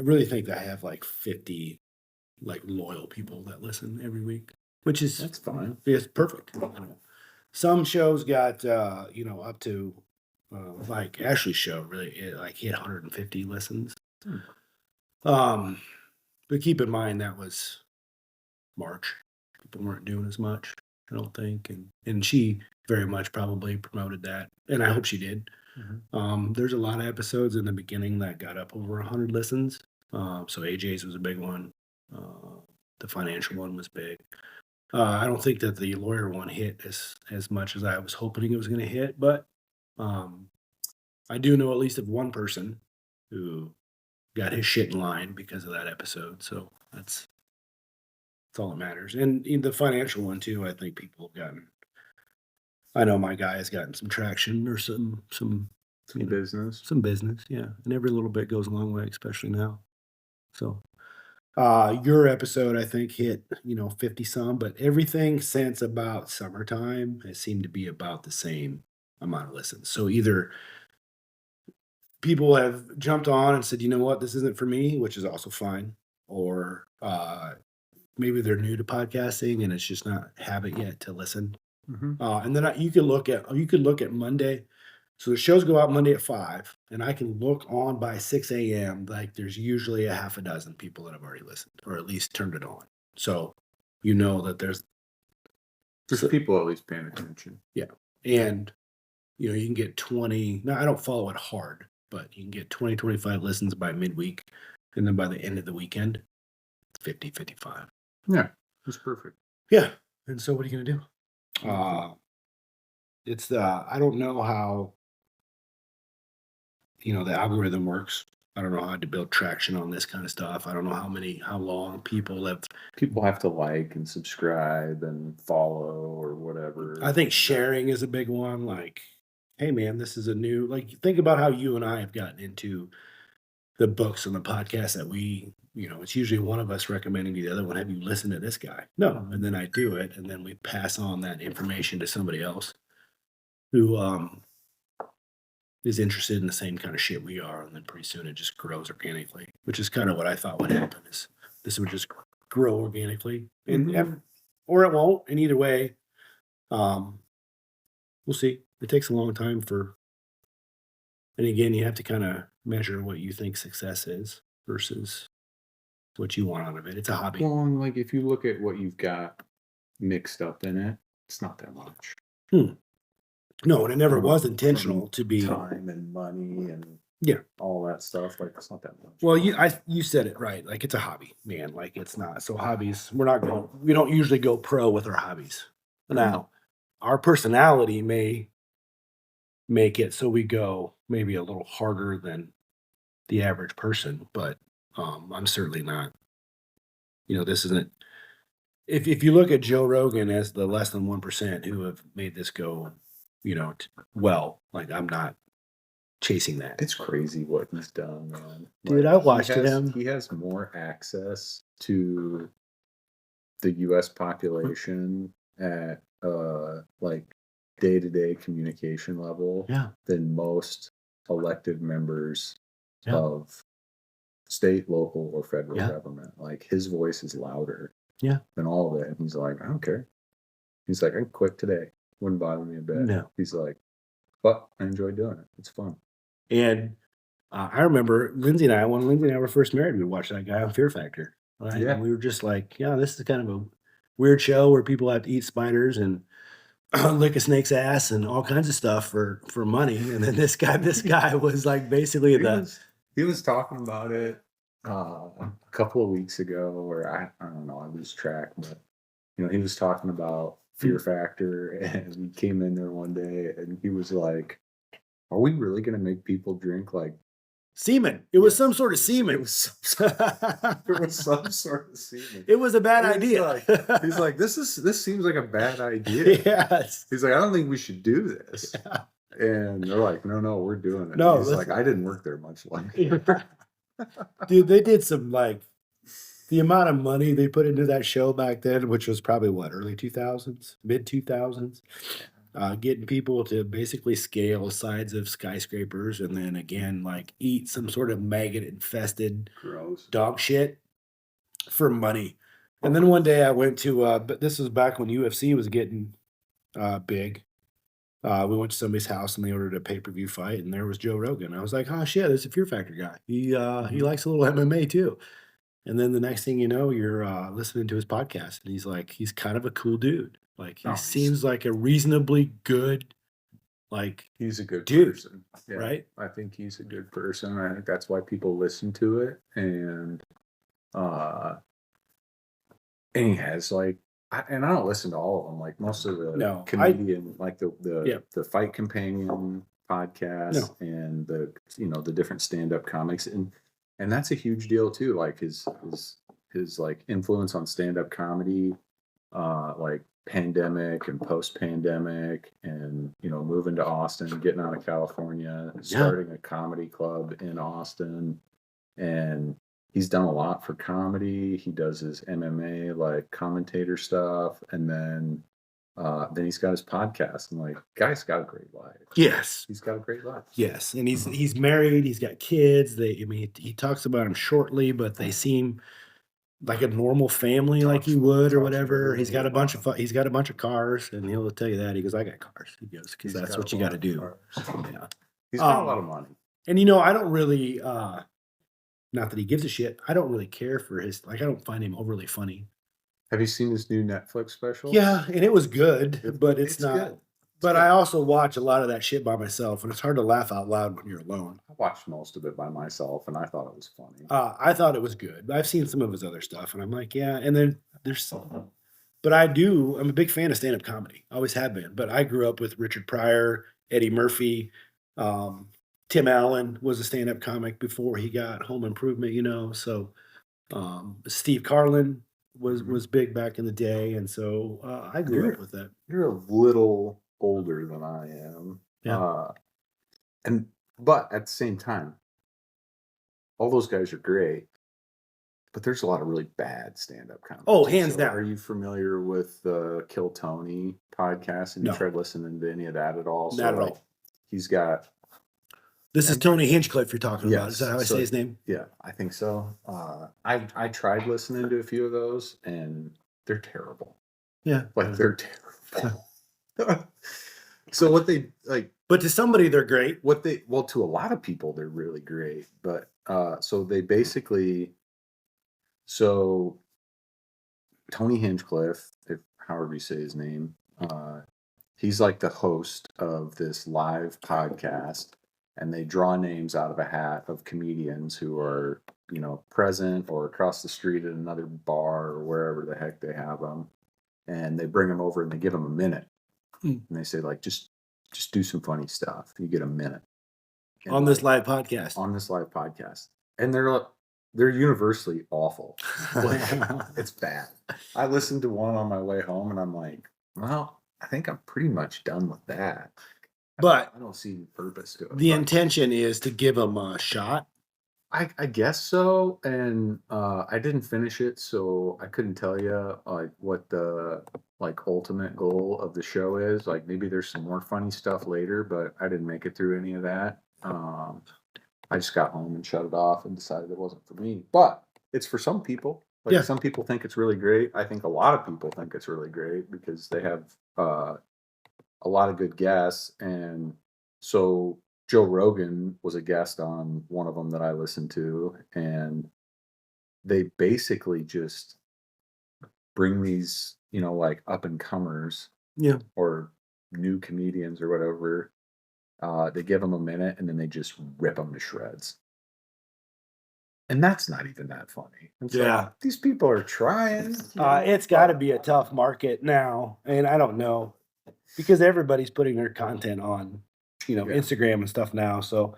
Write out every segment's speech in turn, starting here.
I really think I have like 50 like loyal people that listen every week, which is That's fine. it's perfect. Some shows got up to like Ashley's show really like hit 150 listens. Hmm. Um, but keep in mind that was March. People weren't doing as much, I don't think, and she very much probably promoted that, and I hope she did. There's a lot of episodes in the beginning that got up over 100 listens. So AJ's was a big one. The financial one was big. I don't think that the lawyer one hit as much as I was hoping it was going to hit, but um, I do know at least of one person who got his shit in line because of that episode. So that's all that matters. And in the financial one too, I think people have gotten. I know my guy has gotten some traction or Some business. some business, yeah. And every little bit goes a long way, especially now. So your episode I think hit 50 some, but everything since about summertime has seemed to be about the same amount of listens. So either people have jumped on and said, you know what, this isn't for me, which is also fine, or maybe they're new to podcasting and it's just not habit yet to listen. And then you could look at Monday. So the shows go out Monday at 5, and I can look on by 6 a.m. Like there's usually a half a dozen people that have already listened or at least turned it on. So you know that there's people at least paying attention. Yeah. And you can get 20. Now I don't follow it hard, but you can get 20, 25 listens by midweek. And then by the end of the weekend, 50, 55. Yeah. That's perfect. Yeah. And so what are you gonna do? It's I don't know how the algorithm works. I don't know how to build traction on this kind of stuff. I don't know how long people have. People have to like and subscribe and follow or whatever. I think sharing is a big one. Like, hey man, this is a new. Like, think about how you and I have gotten into the books and the podcast that we. It's usually one of us recommending to the other one. Have you listened to this guy? No, and then I do it, and then we pass on that information to somebody else who is interested in the same kind of shit we are, and then pretty soon it just grows organically, which is kind of what I thought would happen. Is this would just grow organically, and or it won't. And either way, we'll see. It takes a long time and again, you have to kind of measure what you think success is versus what you want out of it. It's a hobby. Well, and like if you look at what you've got mixed up in it, it's not that much. No, and it never was intentional to be time and money and all that stuff. Like it's not that much. Well, you said it right. Like it's a hobby, man. Like it's not. So hobbies, we don't usually go pro with our hobbies. Now, our personality may make it so we go maybe a little harder than the average person, but I'm certainly not. This isn't. If you look at Joe Rogan as the less than 1% who have made this go, well, like I'm not chasing that. It's crazy what he's done, man. Dude, I watched him. He has more access to the U.S. population at like day-to-day communication level than most elected members of state, local, or federal government. Like his voice is louder than all of it. And he's like, I don't care. He's like, I quit today. Wouldn't bother me a bit. No. He's like, but I enjoy doing it. It's fun. And I remember when Lindsay and I were first married, we watched that guy on Fear Factor. Right? Yeah. And we were just like, this is kind of a weird show where people have to eat spiders and lick a snake's ass and all kinds of stuff for money. And then this guy was like basically he was talking about it a couple of weeks ago, or I don't know, I lose track, but he was talking about Fear Factor, and we came in there one day and he was like, are we really going to make people drink like semen? It was some sort of semen. It was some sort of semen. It was a bad idea. He's like, this seems like a bad idea. Yes. He's like, I don't think we should do this. Yeah. And they're like, no, we're doing it. No, he's like, I didn't work there much longer. Dude, they did some the amount of money they put into that show back then, which was probably early 2000s, mid 2000s. getting people to basically scale sides of skyscrapers and then again, like eat some sort of maggot infested Gross. dog shit for money. And then one day I went to, but this was back when UFC was getting big. We went to somebody's house and they ordered a pay-per-view fight, and there was Joe Rogan. I was like, "Oh shit, this is a Fear Factor guy. He Mhm. likes a little MMA too." And then the next thing you know, you're listening to his podcast, and he's kind of a cool dude. Like he No, seems like a reasonably good like he's a good dude, person. Yeah, right? I think he's a good person. I think that's why people listen to it. Uh, and he has like, and I don't listen to all of them. Like most of the No, comedian, like the yeah, the Fight Companion podcast no, and the the different stand up comics, and that's a huge deal too. Like his like influence on stand up comedy, like pandemic and post pandemic, and moving to Austin, getting out of California, yeah, starting a comedy club in Austin, and he's done a lot for comedy. He does his MMA like commentator stuff, and then he's got his podcast. And like, guy's got a great life. yes, He's got a great life. yes, and he's married. He's got kids. I mean, he talks about them shortly, but they seem like a normal family, like Talks you would or talks whatever. really about him. He's got a bunch of cars, and he'll tell you that. He goes, "I got cars." He goes, "Because He's that's got what a you got lot to of do." cars. Yeah. He's got a lot of Um, money. and I don't really, not that he gives a shit. I don't really care for his like. I don't find him overly funny. Have you seen his new Netflix special? Yeah, and it was good, but it's It's not. good. It's But I good. also watch a lot of that shit by myself, and it's hard to laugh out loud when you're alone. I watched most of it by myself, and I thought it was funny. I thought it was good. I've seen some of his other stuff, and I'm like, yeah. And then there's some, but I'm a big fan of stand up comedy. Always have been. But I grew up with Richard Pryor, Eddie Murphy. Um, Tim Allen was a stand up comic before he got Home Improvement, So Steve Carlin Mhm. was big back in the day. And so I grew up You're with that. you're a little older than I am, Yeah. and but at the same time, all those guys are great. But there's a lot of really bad stand-up comedy Oh, too. hands So, are down. you familiar with the Kill Tony podcast? And you No, tried listening to any of that at all? So, not at like, all. he's got This is and Tony Hinchcliffe you're talking about. Is that yes, how I say so his name? yeah, I think so. I tried listening to a few of those, and they're terrible. Yeah. Like they're terrible. So what they like But to somebody, they're great. what they well to a lot of people they're really great, but so they basically so Tony Hinchcliffe, if however you say his name, he's like the host of this live podcast, and they draw names out of a hat of comedians who are, present or across the street at another bar or wherever the heck they have them, and they bring them over and they give them a minute, Mm. and they say like, just do some funny stuff. You get a minute, and On this like live podcast. on this live podcast, and they're universally awful. Like it's bad. I listened to one on my way home, and I'm like, well, I think I'm pretty much done with that. But I don't see any purpose to it. the But intention is to give them a shot. I guess so, and I didn't finish it, so I couldn't tell you like what the like ultimate goal of the show is. Like maybe there's some more funny stuff later, but I didn't make it through any of that. I just got home and shut it off and decided it wasn't for me. But it's for some people. Like Yeah. some people think it's really great. I think a lot of people think it's really great because they have a lot of good guests. And so Joe Rogan was a guest on one of them that I listened to, and they basically just bring these, like up and comers Yeah. or new comedians or whatever. They give them a minute and then they just rip them to shreds. And that's not even that funny. It's like Yeah. these people are trying. It's got to be a tough market now. And I don't know because everybody's putting their content on, Yeah. Instagram and stuff now. So,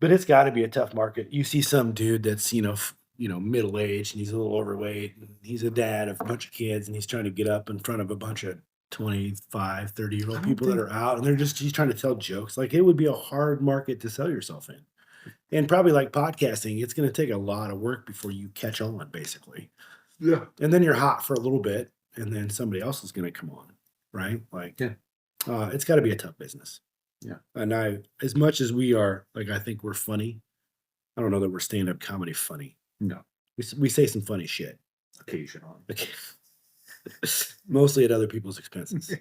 but it's got to be a tough market. You see some dude that's, middle aged and he's a little overweight and he's a dad of a bunch of kids and he's trying to get up in front of a bunch of 25, 30-year-old I don't people that think are out and he's trying to tell jokes. Like it would be a hard market to sell yourself in. And probably like podcasting, it's going to take a lot of work before you catch on, basically. Yeah. And then you're hot for a little bit, and then somebody else is going to come on, right? Like, Yeah. It's got to be a tough business. Yeah. And as much as we are, like, I think we're funny. I don't know that we're stand-up comedy funny. No. We say some funny shit. Occasionally. Okay. Mostly at other people's expenses.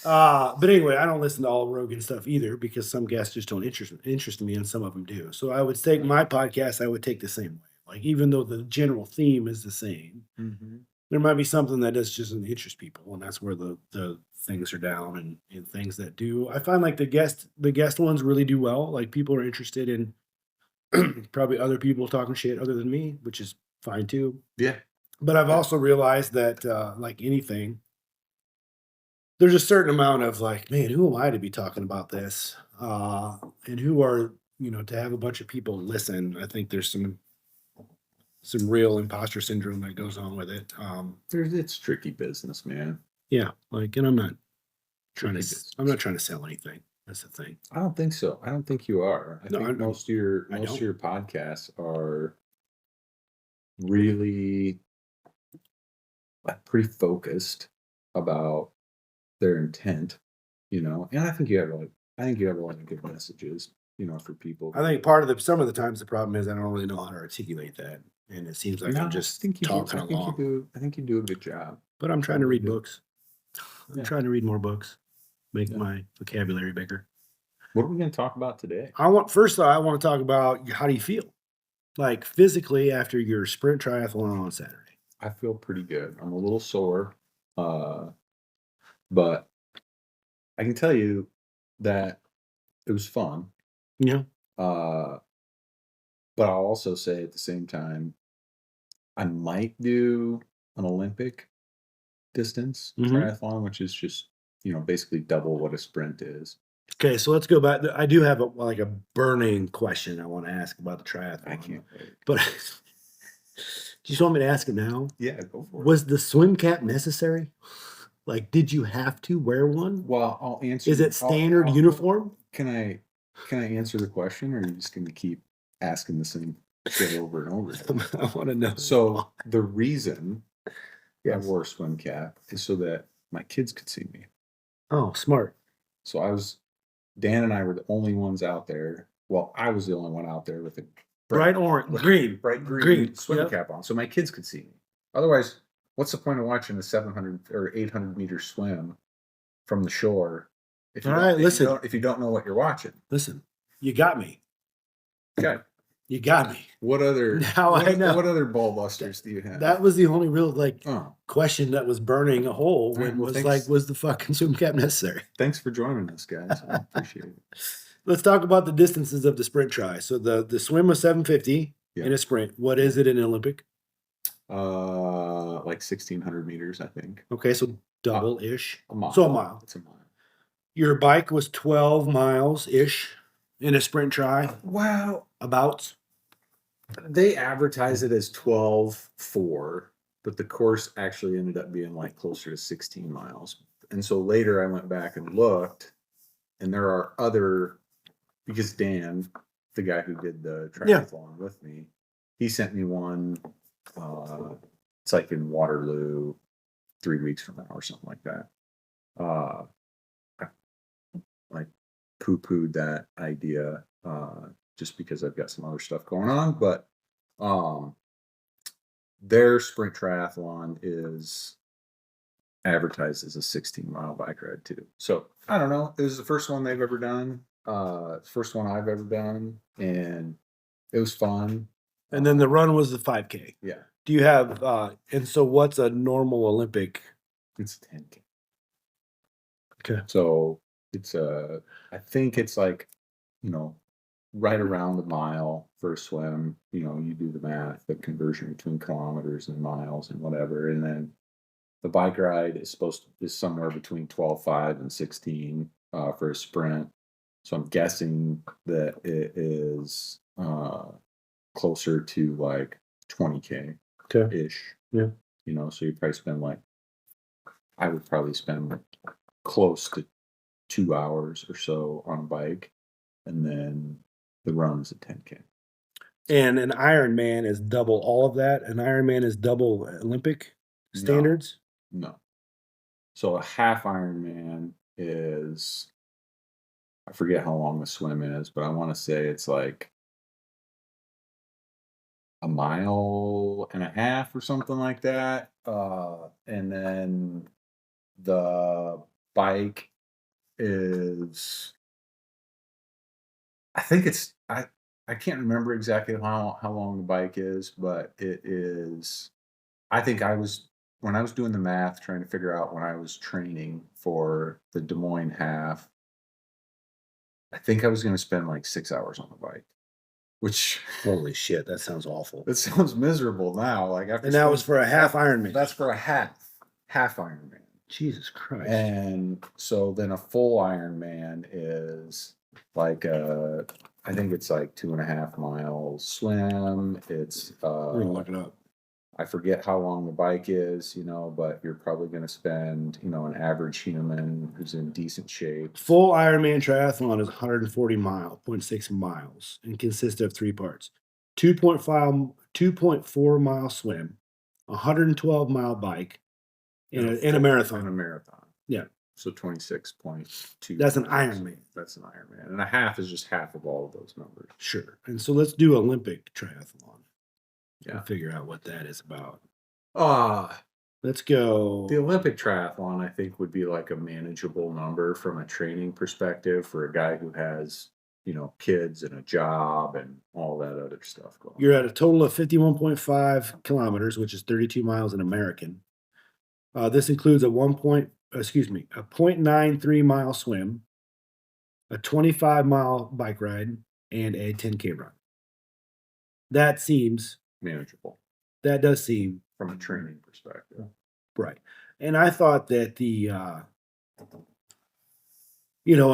But anyway, I don't listen to all Rogan stuff either because some guests just don't interest me and some of them do. So I would take my podcast, I would take the same way. Like, even though the general theme is the same, there might be something that just doesn't interest people, and that's where the things are down and things that do. I find like the guest ones really do well. Like, people are interested in probably other people talking shit other than me, which is fine too. Yeah. But I've also realized that like anything, there's a certain amount of like, man, who am I to be talking about this? And who are, to have a bunch of people listen. I think there's some real imposter syndrome that goes on with it. It's tricky business, man. Yeah, like, and I'm not Tricky I'm not trying to sell anything. That's the thing. I don't think so. I don't think you are. I No, think most of your podcasts are really pretty focused about their intent, and I think you have a lot of good messages, for people. I think some of the times the problem is I don't really know how to articulate that, and it seems like I'm just talking along. I think you do a good job. But I'm trying to read books. I'm trying to read more books, make my vocabulary bigger. What are we going to talk about today? I want to talk about how do you feel, like physically after your sprint triathlon on Saturday. I feel pretty good. I'm a little sore, but I can tell you that it was fun. Yeah. But I'll also say at the same time, I might do an Olympic distance triathlon, which is just, basically double what a sprint is. Okay, so let's go back. I do have a burning question I want to ask about the triathlon. I can't wait. But do you want me to ask it now? Yeah, go for it. Was the swim cap necessary? Like, did you have to wear one? Well, I'll answer. Is it standard uniform? Can I answer the question, or are you just going to keep asking the same shit over and over again? I want to know. So the reason I wore a swim cap is so that my kids could see me. Oh, smart. So Dan and I were the only ones out there. Well, I was the only one out there with a bright green swim cap on, so my kids could see me. Otherwise, what's the point of watching a 700 or 800 meter swim from the shore if you don't know what you're watching? Listen, you got me. Okay. You got me. What other I know. What other ball busters do you have? That was the only real question that was burning a hole was the fucking swim cap necessary? Thanks for joining us, guys. I appreciate it. Let's talk about the distances of the sprint tri. So the swim was 750 in a sprint. What is it in an Olympic? Like 1,600 meters, I think. Okay, so double-ish. A mile. So a mile. It's a mile. Your bike was 12 miles-ish in a sprint tri. Wow. About. They advertise it as 12.4, but the course actually ended up being like closer to 16 miles. And so later I went back and looked, and there are other, because Dan, the guy who did the triathlon with me, he sent me one. It's like in Waterloo 3 weeks from now or something like that. I like poo-pooed that idea just because I've got some other stuff going on. But their sprint triathlon is advertised as a 16-mile bike ride too. So I don't know. It was the first one they've ever done. First one I've ever done, and it was fun. And then the run was the 5K. Yeah. Do you have and so what's a normal Olympic? It's 10K. Okay. So it's I think it's like, right around a mile for a swim. You do the math, the conversion between kilometers and miles and whatever, and then the bike ride is somewhere between 12.5 and 16 for a sprint. So I'm guessing that it is closer to like 20K ish. Yeah. So you probably spend I would probably spend close to 2 hours or so on a bike, and then the run is a 10K. And an Ironman is double all of that? An Ironman is double Olympic standards? No. So a half Ironman is, I forget how long the swim is, but I want to say it's like a mile and a half or something like that. And then the bike is, I think it's, I can't remember exactly how long the bike is, but it is, I think when I was doing the math, trying to figure out when I was training for the Des Moines half, I think I was going to spend like 6 hours on the bike, which Holy shit, that sounds awful. it sounds miserable now. Like after And that was for a half Ironman. That's for a half Ironman. Jesus Christ. And so then a full Ironman is like I think it's like 2.5 miles swim. It's We're gonna look it up. I forget how long the bike is, but you're probably going to spend, an average human who's in decent shape. Full Ironman triathlon is 140.6 miles and consists of 3 parts: 2.4 mile swim, 112-mile bike, and a And marathon. a marathon. Yeah. So 26.2. That's an Ironman. That's an Ironman. And a half is just half of all of those numbers. Sure. And so let's do Olympic triathlon. Yeah. And figure out what that is about. Let's go. The Olympic triathlon, I think, would be like a manageable number from a training perspective for a guy who has, kids and a job and all that other stuff going on. You're at a total of 51.5 kilometers, which is 32 miles in American. This includes a 0.93 mile swim, a 25-mile bike ride, and a 10K run. That seems manageable. That does seem from a training perspective. Right. And I thought that in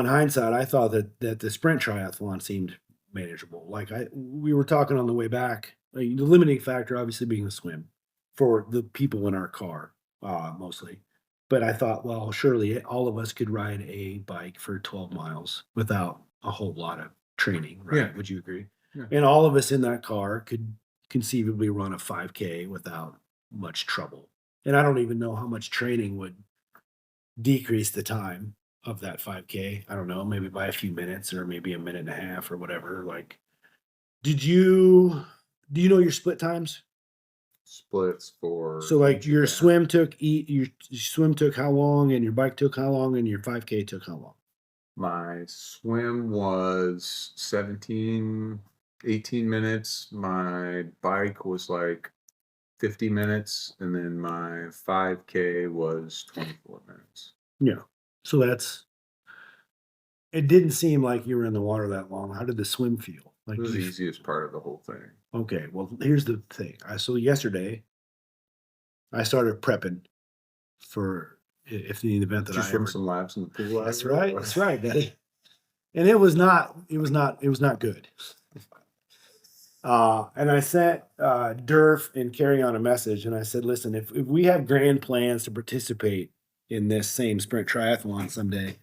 hindsight, I thought that the sprint triathlon seemed manageable. Like we were talking on the way back, the limiting factor obviously being the swim for the people in our car, mostly. But I thought, well, surely all of us could ride a bike for 12 miles without a whole lot of training, right? Yeah. Would you agree? Yeah. And all of us in that car could conceivably run a 5K without much trouble. And I don't even know how much training would decrease the time of that 5K. I don't know, maybe by a few minutes or maybe a minute and a half or whatever. Like, do you know your split times? Splits for So like your swim took how long, and your bike took how long, and your 5K took how long? My swim was 18 minutes. My bike was like 50 minutes, and then my 5K was 24 minutes. Yeah. So it didn't seem like you were in the water that long. How did the swim feel? Like it was the easiest part of the whole thing. Okay, well, here's the thing. So yesterday, I started prepping for if the event that Did you swim some laps in the pool? That's right. That's right, Daddy. And it was not good. And I sent Durf and Carrie on a message, and I said, listen, if we have grand plans to participate in this same sprint triathlon someday,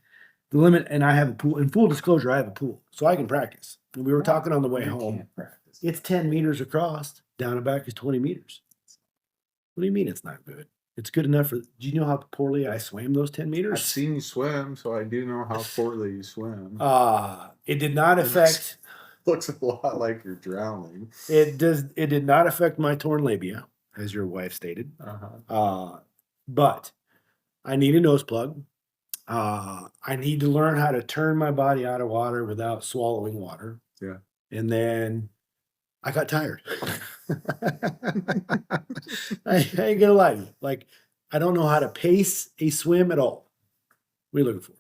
the limit, and I have a pool, in full disclosure, I have a pool, so I can practice. And we were talking on the way home. It's 10 meters across, down and back is 20 meters. What do you mean it's not good? It's good enough for, do you know how poorly I swam those 10 meters? I've seen you swim, so I do know how poorly you swim. It did not affect. Looks a lot like you're drowning. It did not affect my torn labia, as your wife stated. But I need a nose plug. I need to learn how to turn my body out of water without swallowing water. Yeah. And then I got tired. I ain't gonna lie to you. Like, I don't know how to pace a swim at all. What are you looking for?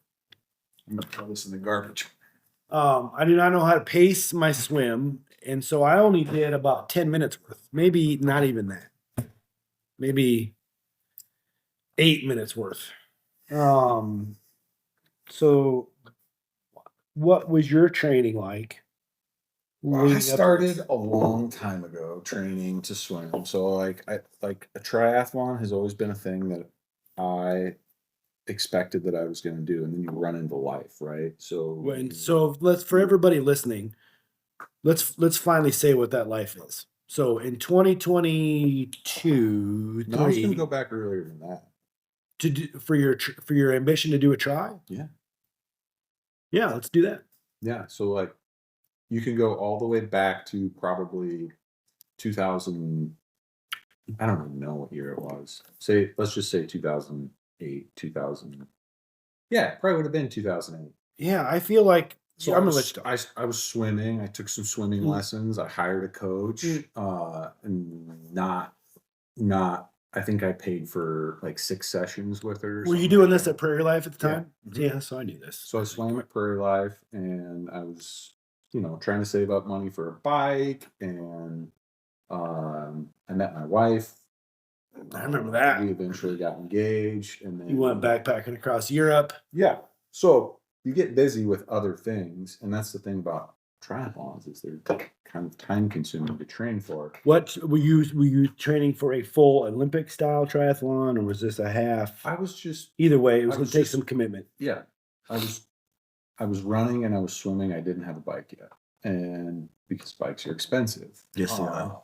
I'm gonna throw this in the garbage. I do not know how to pace my swim, and so I only did about 10 minutes worth. Maybe not even that. Maybe 8 minutes worth. So what was your training like? Well, I started a long time ago training to swim. So like a triathlon has always been a thing that I expected that I was going to do, and then you run into life, right? So let's, for everybody listening, let's finally say what that life is. So in 2022, I was going to go back earlier than that. to do for your ambition to do a try? Yeah. Yeah, let's do that. Yeah. So like you can go all the way back to probably 2000. I don't even know what year it was. Let's just say 2008, 2000. Yeah, probably would have been 2008. Yeah, I feel like So I'm gonna let you talk. I was swimming. I took some swimming Mm, lessons. I hired a coach. mm. And not. I think I paid for like 6 sessions with her. Or Were you something doing like this that. at Prairie Life at the Yeah. time? Mhm. Yeah, so I knew this. So I swam at Prairie Life, and I was, trying to save up money for a bike, and I met my wife. I remember that. We eventually got engaged, and You went then backpacking across Europe. yeah. So you get busy with other things, and that's the thing about triathlons is they're kind of time consuming to train for. What were you training for a full Olympic style triathlon, or was this a half? I was just Either way, it was I going was to take just some commitment. yeah. I was running and I was swimming. I didn't have a bike yet, and because bikes are expensive. Yes, they are.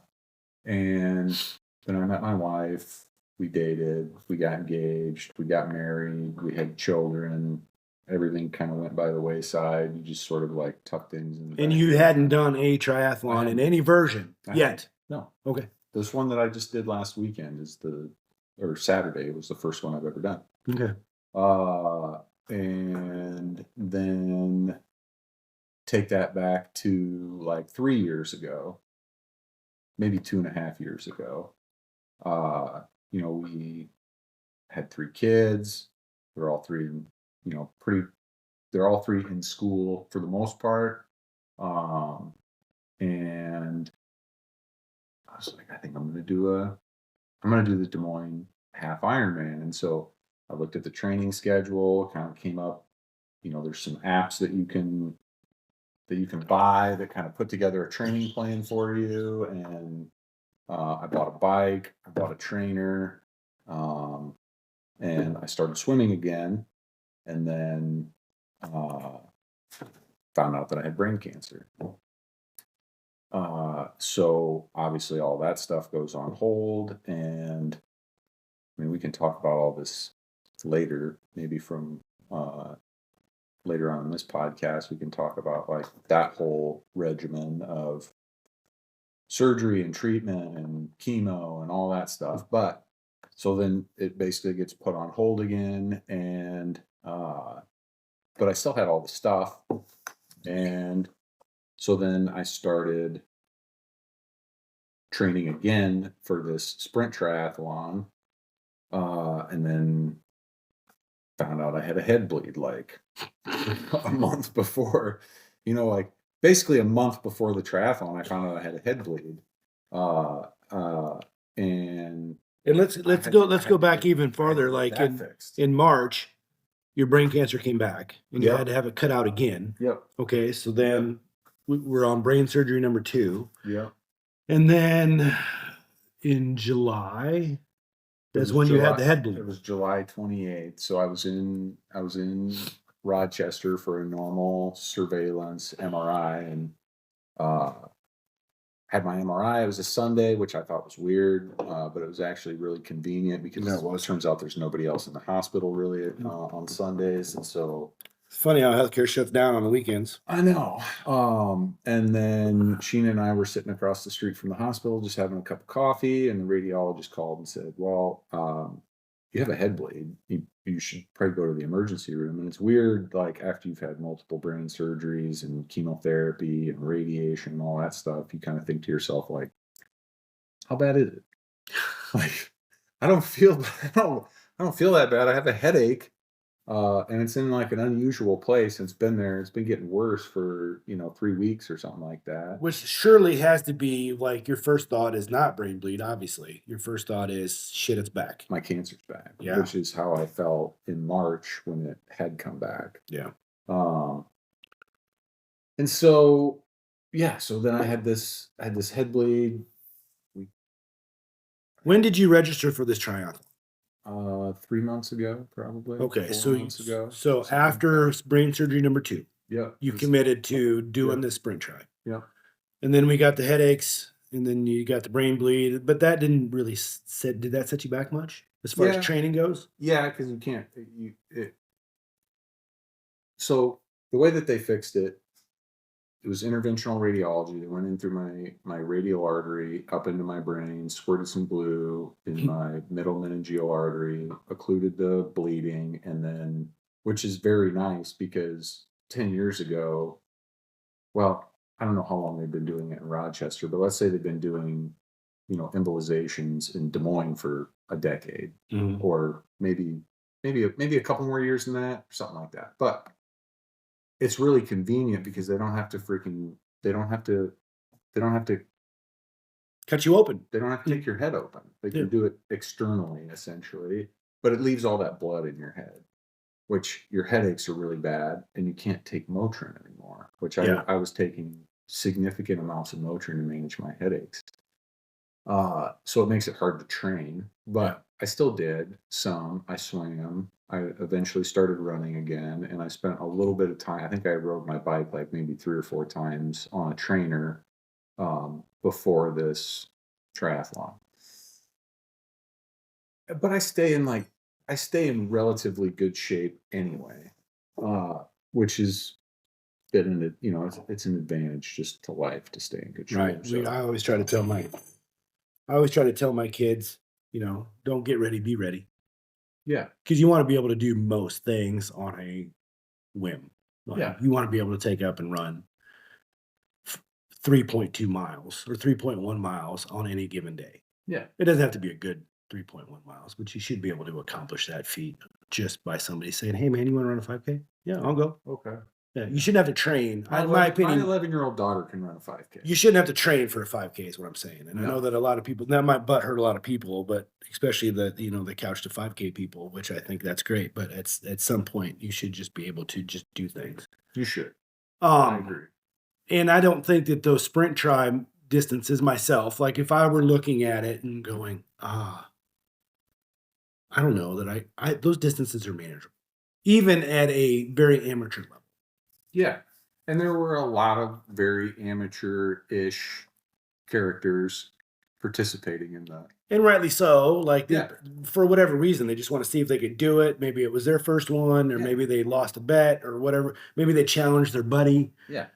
And then I met my wife. We dated. We got engaged. We got married. We had children. Everything kind of went by the wayside. You just sort of like tuck things in. And you hadn't done a triathlon in any version yet. No. Okay. This one that I just did last weekend or Saturday was the first one I've ever done. Okay. And then take that back to like 3 years ago, maybe 2.5 years ago. We had 3 kids. They're all three, they're all 3 in school for the most part. And I was like, I think I'm going to do the Des Moines half Ironman. And so I looked at the training schedule, kind of came up, there's some apps that you can buy that kind of put together a training plan for you. And I bought a bike, I bought a trainer, and I started swimming again. And then found out that I had brain cancer. So obviously all that stuff goes on hold, and I mean we can talk about all this later, maybe from later on in this podcast. We can talk about like that whole regimen of surgery and treatment and chemo and all that stuff. But so then it basically gets put on hold again, and but I still had all the stuff, and so then I started training again for this sprint triathlon, and then found out I had a head bleed like a month before, like basically a month before the triathlon, I found out I had a head bleed. And let's go back even farther. Like in March, your brain cancer came back, and you had to have it cut out again. Yep. Okay, so then we're on brain surgery number 2. Yeah. And then in July, that's when you had the head bleed. It was July 28th. So I was in Rochester for a normal surveillance MRI, and had my MRI. It was a Sunday, which I thought was weird, but it was actually really convenient because it turns out there's nobody else in the hospital really on Sundays, and so it's funny how healthcare shuts down on the weekends. I know. And then Sheena and I were sitting across the street from the hospital, just having a cup of coffee, and the radiologist called and said, "Well, you have a head bleed. You should probably go to the emergency room." And it's weird, like after you've had multiple brain surgeries and chemotherapy and radiation and all that stuff, you kind of think to yourself, like, how bad is it? Like, I don't feel that bad. I have a headache. And it's in like an unusual place. And it's been getting worse for, 3 weeks or something like that. Which surely has to be like your first thought is not brain bleed, obviously. Your first thought is shit, it's back. My cancer's back. Yeah. Which is how I felt in March when it had come back. Yeah. And so, so then I had this head bleed. When did you register for this triathlon? 3 months ago, probably. Okay, 4 months ago. So after brain surgery number 2, yeah, you committed to doing this sprint tri. Yeah. And then we got the headaches, and then you got the brain bleed, but that didn't really did that set you back much? as far as training goes? Yeah, because you can't. So the way that they fixed it, it was interventional radiology. They went in through my radial artery up into my brain, squirted some glue in my middle meningeal artery, occluded the bleeding, and then, which is very nice because 10 years ago, well, I don't know how long they've been doing it in Rochester, but let's say they've been doing, embolizations in Des Moines for a decade, or maybe a couple more years than that, or something like that. But it's really convenient because they don't have to they don't have to cut you open. They don't have to take your head open. They can do it externally, essentially, but it leaves all that blood in your head, which your headaches are really bad, and you can't take Motrin anymore, which I was taking significant amounts of Motrin to manage my headaches. So it makes it hard to train, but I still did some. I swam. I eventually started running again, and I spent a little bit of time. I think I rode my bike like maybe 3 or 4 times on a trainer before this triathlon. But I stay in relatively good shape anyway, which is been it's an advantage just to life to stay in good shape. Right. So. I always try to tell my kids, don't get ready, be ready. Yeah. Because you want to be able to do most things on a whim. Yeah. You want to be able to take up and run 3.2 miles or 3.1 miles on any given day. Yeah. It doesn't have to be a good 3.1 miles, but you should be able to accomplish that feat just by somebody saying, "Hey, man, you want to run a 5K? Yeah, I'll go." Okay. Yeah, you shouldn't have to train. In my opinion, my 11-year-old daughter can run a 5K. You shouldn't have to train for a 5K is what I'm saying. And I know that a lot of people, that might butt hurt a lot of people, but especially the couch to 5K people, which I think that's great. But at some point, you should just be able to just do things. You should. I agree. And I don't think that those sprint tri distances myself, like if I were looking at it and going, I don't know that those distances are manageable, even at a very amateur level. Yeah. And there were a lot of very amateur-ish characters participating in that. And rightly so. For whatever reason, they just want to see if they could do it. Maybe it was their first one, or maybe they lost a bet or whatever. Maybe they challenged their buddy. Yeah.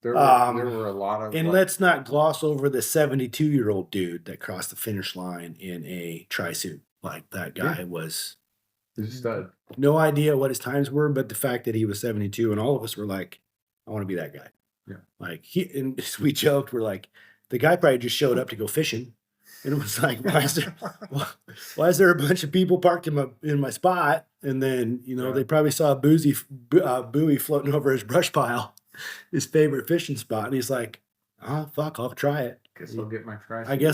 There were a lot of... And let's not gloss over the 72-year-old dude that crossed the finish line in a tri-suit. Like that guy was... He's a stud. No idea what his times were, but the fact that he was 72 and all of us were like, I want to be that guy. Yeah. Like we joked, we're like, the guy probably just showed up to go fishing. And it was like, why is there a bunch of people parked in my spot? And then, they probably saw a buoy floating over his brush pile, his favorite fishing spot. And he's like, oh, fuck, I'll try it. I guess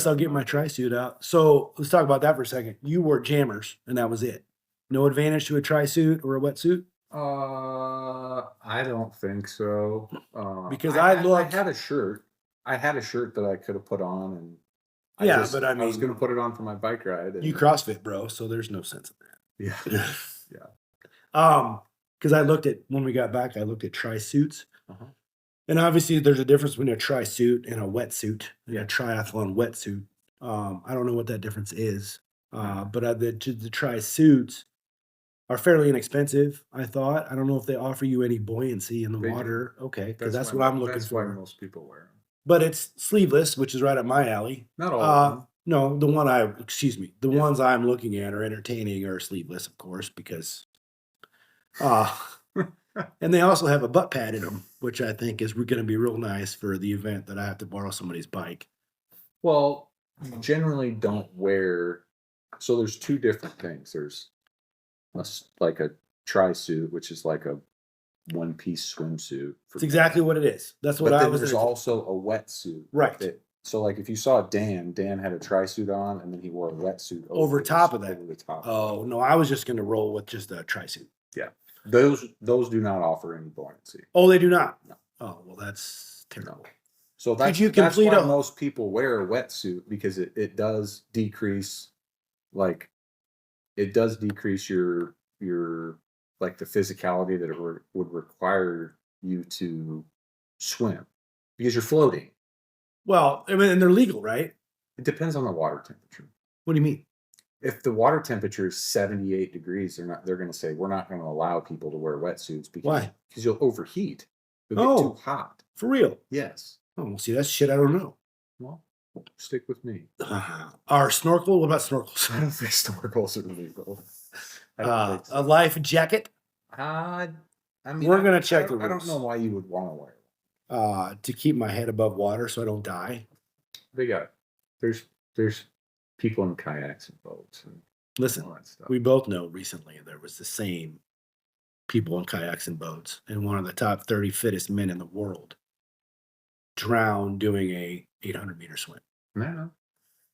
I'll get my tri-suit out. So let's talk about that for a second. You wore jammers and that was it. No advantage to a tri-suit or a wetsuit? I don't think so. Because I had a shirt. I had a shirt that I could have put on, and I was going to put it on for my bike ride. You CrossFit, bro, so there's no sense in that. Yeah. Yeah. Because when we got back, I looked at tri-suits. And obviously there's a difference between a tri-suit and a wetsuit, and a triathlon wetsuit. I don't know what that difference is. But the tri-suits are fairly inexpensive, I thought. I don't know if they offer you any buoyancy in the water. Okay, because that's what I'm looking for. That's why most people wear them. But it's sleeveless, which is right up my alley. Not all of them. No, the ones I'm looking at are entertaining or sleeveless, of course, because and they also have a butt pad in them, which I think is going to be real nice for the event that I have to borrow somebody's bike. Well, generally don't wear. So there's 2 different things. There's like a tri-suit, which is like a one-piece swimsuit. It's exactly what it is. That's what I was. There's also a wetsuit. Right. So like if you saw Dan had a tri-suit on, and then he wore a wetsuit over top of that. Over the top. Oh, no, I was just going to roll with just a tri-suit. Yeah. Those do not offer any buoyancy. Oh, they do not? No. Oh, well, that's terrible. So that's why most people wear a wetsuit, because it does decrease, your like the physicality that it would require you to swim, because you're floating. Well, I mean, and they're legal, right? It depends on the water temperature. What do you mean? if the water temperature is 78 degrees, they're going to say we're not going to allow people to wear wetsuits Why? because you'll overheat. You'll get too Oh, hot. for real? Yes. Oh, see, that's shit I don't know. Well, stick with me. Our snorkel? What about snorkels? I don't think snorkels are legal. I don't think A so. life jacket? I mean, We're gonna check the I don't know rules why you would want to wear it. to keep my head above water so I don't die. They got there's people in kayaks and boats and Listen, all that stuff. we both know recently there was the same people in kayaks and boats, and one of the top 30 fittest men in the world drowned doing a 800-meter swim. No.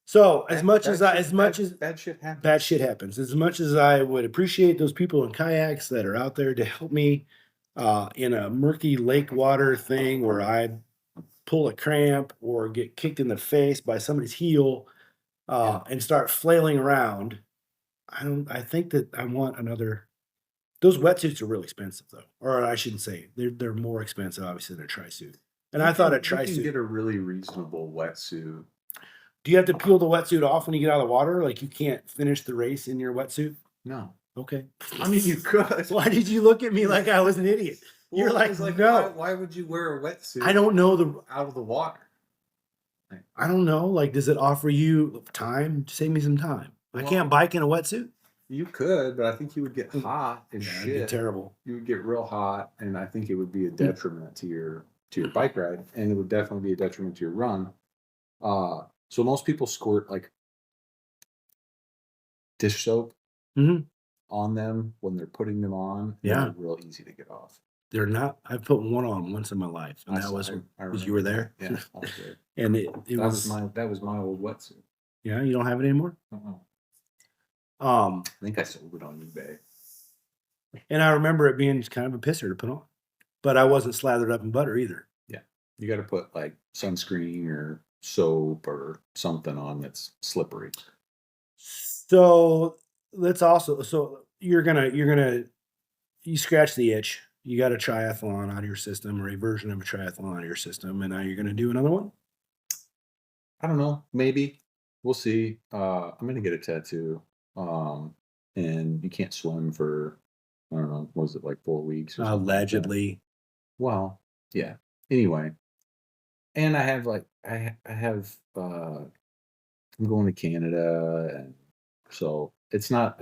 So as much as bad shit happens. bad shit happens, as much as I would appreciate those people in kayaks that are out there to help me in a murky lake water thing where I pull a cramp or get kicked in the face by somebody's heel and start flailing around, I think that I want another. Those wetsuits are really expensive though, or I shouldn't say they're more expensive obviously than a tri suit. And I thought a tri You can suit. get a really reasonable wetsuit. Do you have to peel the wetsuit off when you get out of the water? Like you can't finish the race in your wetsuit? No. Okay. I mean, you could. Why did you look at me like I was an idiot? You're like, no. Why would you wear a wetsuit? I don't know out of the water. I don't know. Like, does it offer you time? Save me some time. I can't bike in a wetsuit. You could, but I think you would get hot and shit. It'd be terrible. You would get real hot, and I think it would be a detriment to your bike ride, and it would definitely be a detriment to your run. So most people squirt like dish soap on them when they're putting them on. Yeah, they're real easy to get off. They're not. I've put one on once in my life, and that was you were there. Yeah, I was there. And that was my old wetsuit. Yeah, you don't have it anymore. I think I sold it on eBay. And I remember it being kind of a pisser to put on, but I wasn't slathered up in butter either. Yeah, you got to put like sunscreen or soap or something on that's slippery. So let's also. So you scratch the itch. You got a triathlon out of your system, or a version of a triathlon out of your system, and now you're gonna do another one. I don't know. Maybe we'll see. I'm gonna get a tattoo. And you can't swim for, I don't know, was it like 4 weeks? Allegedly. Like well, yeah. Anyway, and I have I'm going to Canada, and so it's not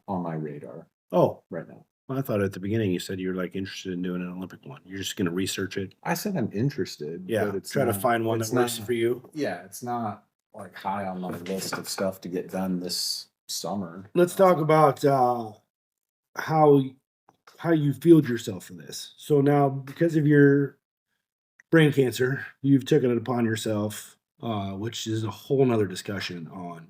on my radar. Oh, right now. Well, I thought at the beginning you said you were like interested in doing an Olympic one. You're just going to research it. I said I'm interested. Yeah, but it's try to find one that works for you. Yeah, it's not like high on my list of stuff to get done this summer. Let's talk about how you feel yourself for this. So now, because of your brain cancer, you've taken it upon yourself, which is a whole nother discussion on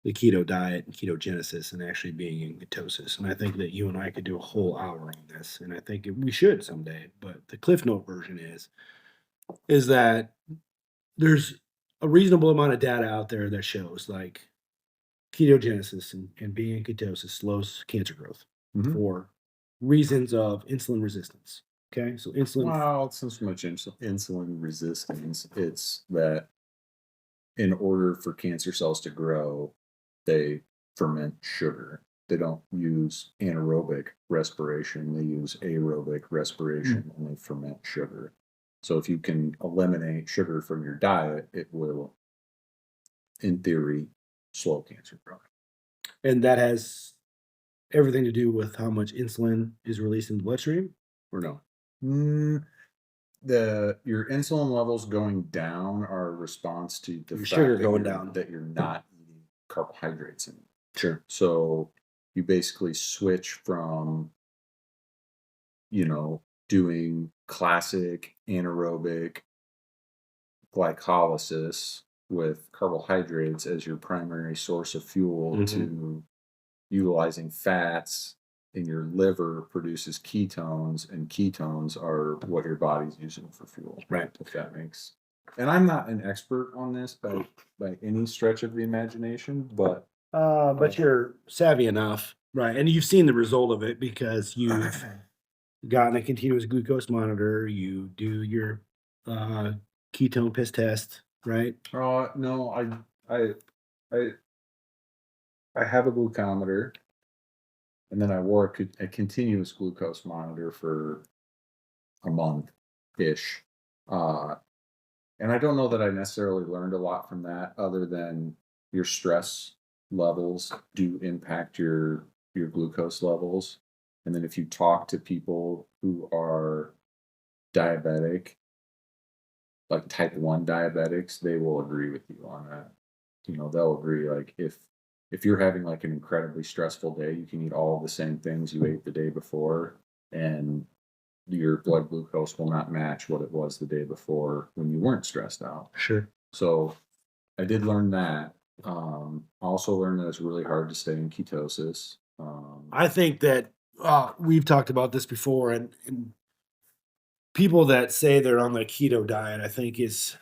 the keto diet and ketogenesis and actually being in ketosis. And I think that you and I could do a whole hour on this, and I think we should someday. But the Cliff Note version is that there's a reasonable amount of data out there that shows like ketogenesis and being in ketosis slows cancer growth for reasons of insulin resistance. Okay, so insulin. Well, it's not so much insulin resistance. It's that in order for cancer cells to grow, they ferment sugar. They don't use anaerobic respiration. They use aerobic respiration, and they ferment sugar. So if you can eliminate sugar from your diet, it will, in theory, slow cancer growth. And that has everything to do with how much insulin is released in the bloodstream, or no? Your insulin levels going down are a response to the your fact sugar that going down, that you're not eating carbohydrates anymore. Sure. So you basically switch from, doing classic anaerobic glycolysis with carbohydrates as your primary source of fuel to utilizing fats, and your liver produces ketones, and ketones are what your body's using for fuel. Right. If that makes. And I'm not an expert on this by any stretch of the imagination, but you're savvy enough, right? And you've seen the result of it because you've gotten a continuous glucose monitor. You do your ketone piss test, right? no, I I have a glucometer, and then I wore a continuous glucose monitor for a month ish. Uh, and I don't know that I necessarily learned a lot from that, other than your stress levels do impact your glucose levels. And then if you talk to people who are diabetic, like type 1 diabetics, they will agree with you on that. They'll agree, like, if you're having like an incredibly stressful day, you can eat all the same things you ate the day before, and your blood glucose will not match what it was the day before when you weren't stressed out. Sure. So I did learn that. I also learned that it's really hard to stay in ketosis. I think that we've talked about this before, and people that say they're on the keto diet, I think it's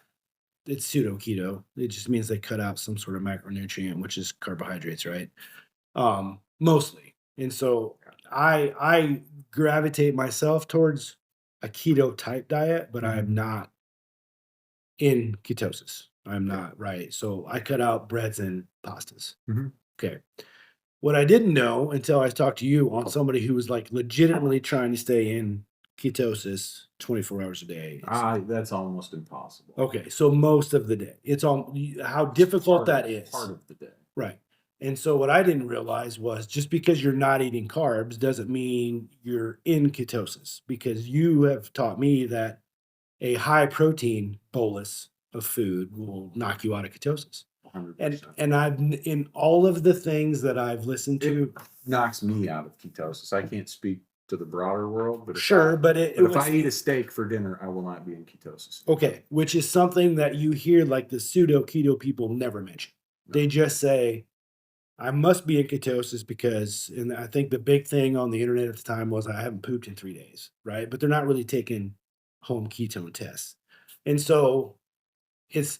pseudo keto. It just means they cut out some sort of macronutrient, which is carbohydrates, right? Mostly. And so I gravitate myself towards a keto type diet, but I'm not in ketosis. I'm not, right. So I cut out breads and pastas. Mhm. Okay. What I didn't know until I talked to you on somebody who was like legitimately trying to stay in ketosis 24 hours a day. That's almost impossible. Okay, so most of the day. It's all how difficult that is. Part of the day. Right. And so what I didn't realize was just because you're not eating carbs doesn't mean you're in ketosis, because you have taught me that a high protein bolus of food will knock you out of ketosis. 100%. And I've in all of the things that I've listened It to, knocks me out of ketosis. I can't speak to the broader world, but sure, but if I eat a steak for dinner, I will not be in ketosis. okay, which is something that you hear like the pseudo keto people never mention. No. They just say, I must be in ketosis because, and I think the big thing on the internet at the time was I haven't pooped in 3 days, right? But they're not really taking home ketone tests. And so it's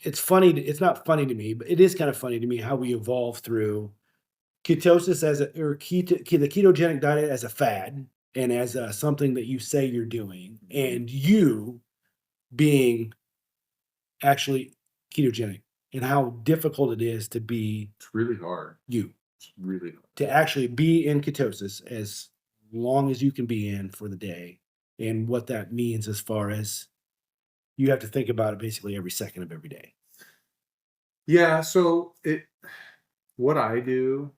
it's funny. It's not funny to me, but it is kind of funny to me how we evolve through ketosis as a or the ketogenic diet as a fad and as something that you say you're doing, and you being actually ketogenic, and how difficult it is to be It's really hard. you, It's really hard. to actually be in ketosis as long as you can be in for the day, and what that means as far as you have to think about it basically every second of every day. Yeah, so what I do,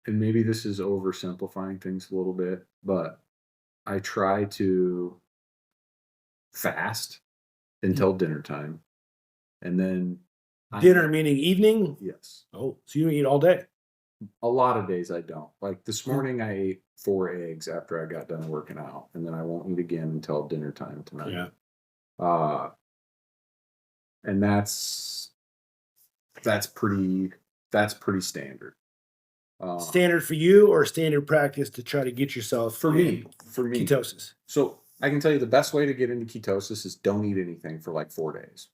and maybe this is oversimplifying things a little bit, but I try to fast until dinner time. And then Dinner meaning evening? Yes. Oh, so you don't eat all day? A lot of days I don't. Like this morning, I ate 4 eggs after I got done working out, and then I won't eat again until dinner time tonight. Yeah. Uh, and that's pretty standard. Standard for you or standard practice to try to get yourself For me, ketosis? So I can tell you the best way to get into ketosis is don't eat anything for like 4 days.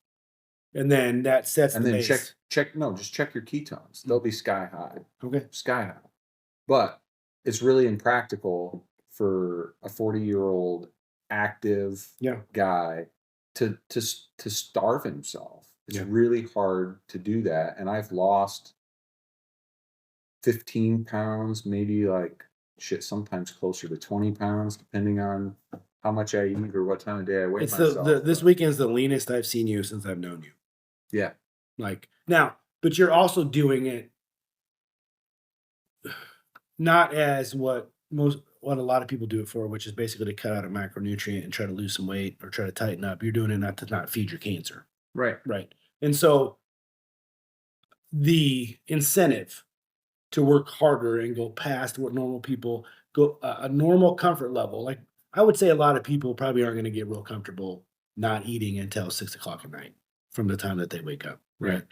And then that sets And the then base. just check your ketones. They'll be sky high. Okay. Sky high. But it's really impractical for a 40-year-old active guy to starve himself. It's really hard to do that. And I've lost 15 pounds, maybe like sometimes closer to 20 pounds, depending on how much I eat or what time of day I weigh It's myself. this weekend's the leanest I've seen you since I've known you. Yeah. Like now, but you're also doing it not as what a lot of people do it for, which is basically to cut out a macronutrient and try to lose some weight or try to tighten up. You're doing it not to not feed your cancer. Right. Right. And so the incentive to work harder and go past what normal people go a normal comfort level. Like I would say a lot of people probably aren't going to get real comfortable not eating until 6 o'clock at night from the time that they wake up. Right.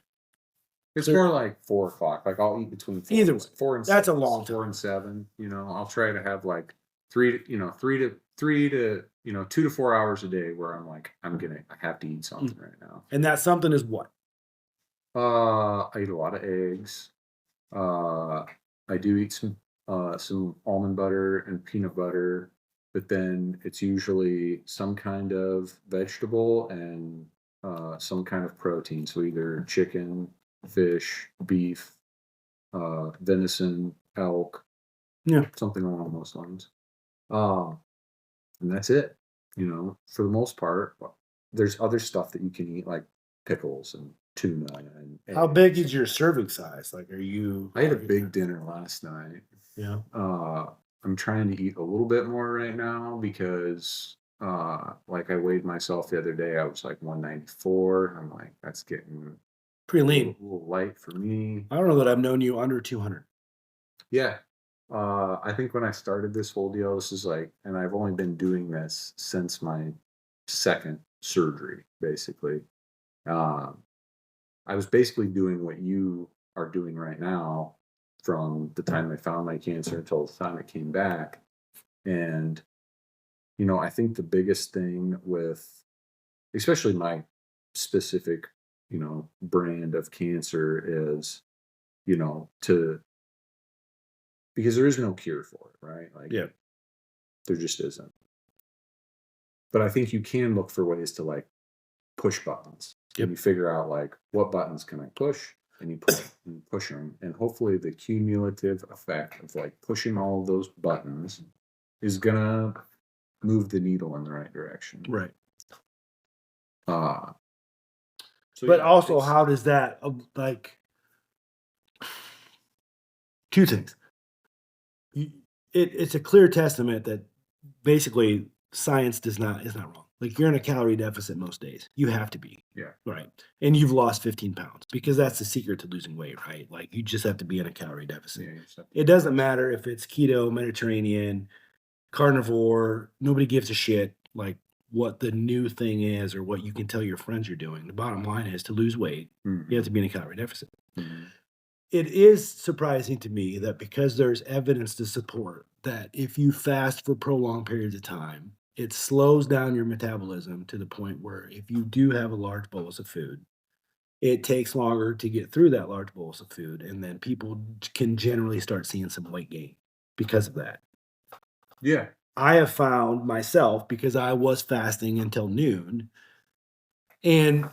It's more like 4 o'clock. Like I'll eat between either way, 4 and that's 6, a long time. 4 and 7. I'll try to have like 3 to 2 to 4 hours a day where I'm like, I have to eat something right now. And that something is what? I eat a lot of eggs. I do eat some almond butter and peanut butter, but then it's usually some kind of vegetable and some kind of protein. So either chicken, fish, beef, venison, elk, something along those lines. And that's it. For the most part, there's other stuff that you can eat, like pickles and tuna and How big eggs. is your serving size? Like, I had a big dinner last night. Yeah. I'm trying to eat a little bit more right now because, like I weighed myself the other day, I was like 194. I'm like, that's getting Pretty lean. A little light for me. I don't know that I've known you under 200. Yeah. I think when I started this whole deal, this is like, and I've only been doing this since my second surgery, basically. I was basically doing what you are doing right now from the time I found my cancer until the time it came back. And, I think the biggest thing with, especially my specific, brand of cancer is, to, because there is no cure for it, right? Like, Yeah. there just isn't. But I think you can look for ways to like push buttons. Yep. And you figure out like what buttons can I push, and you push them, and hopefully the cumulative effect of like pushing all of those buttons is gonna move the needle in the right direction. Right. So but yeah, also, how does that like two things? It's a clear testament that basically science is not wrong. Like, you're in a calorie deficit most days. You have to be. Yeah. Right. And you've lost 15 pounds because that's the secret to losing weight, right? Like, you just have to be in a calorie deficit. Yeah, it doesn't matter if it's keto, Mediterranean, carnivore. Nobody gives a shit like what the new thing is or what you can tell your friends you're doing. The bottom line is, to lose weight, you have to be in a calorie deficit. Mm-hmm. It is surprising to me that, because there's evidence to support that if you fast for prolonged periods of time, it slows down your metabolism to the point where if you do have a large bolus of food, it takes longer to get through that large bolus of food. And then people can generally start seeing some weight gain because of that. Yeah. I have found myself, because I was fasting until noon, and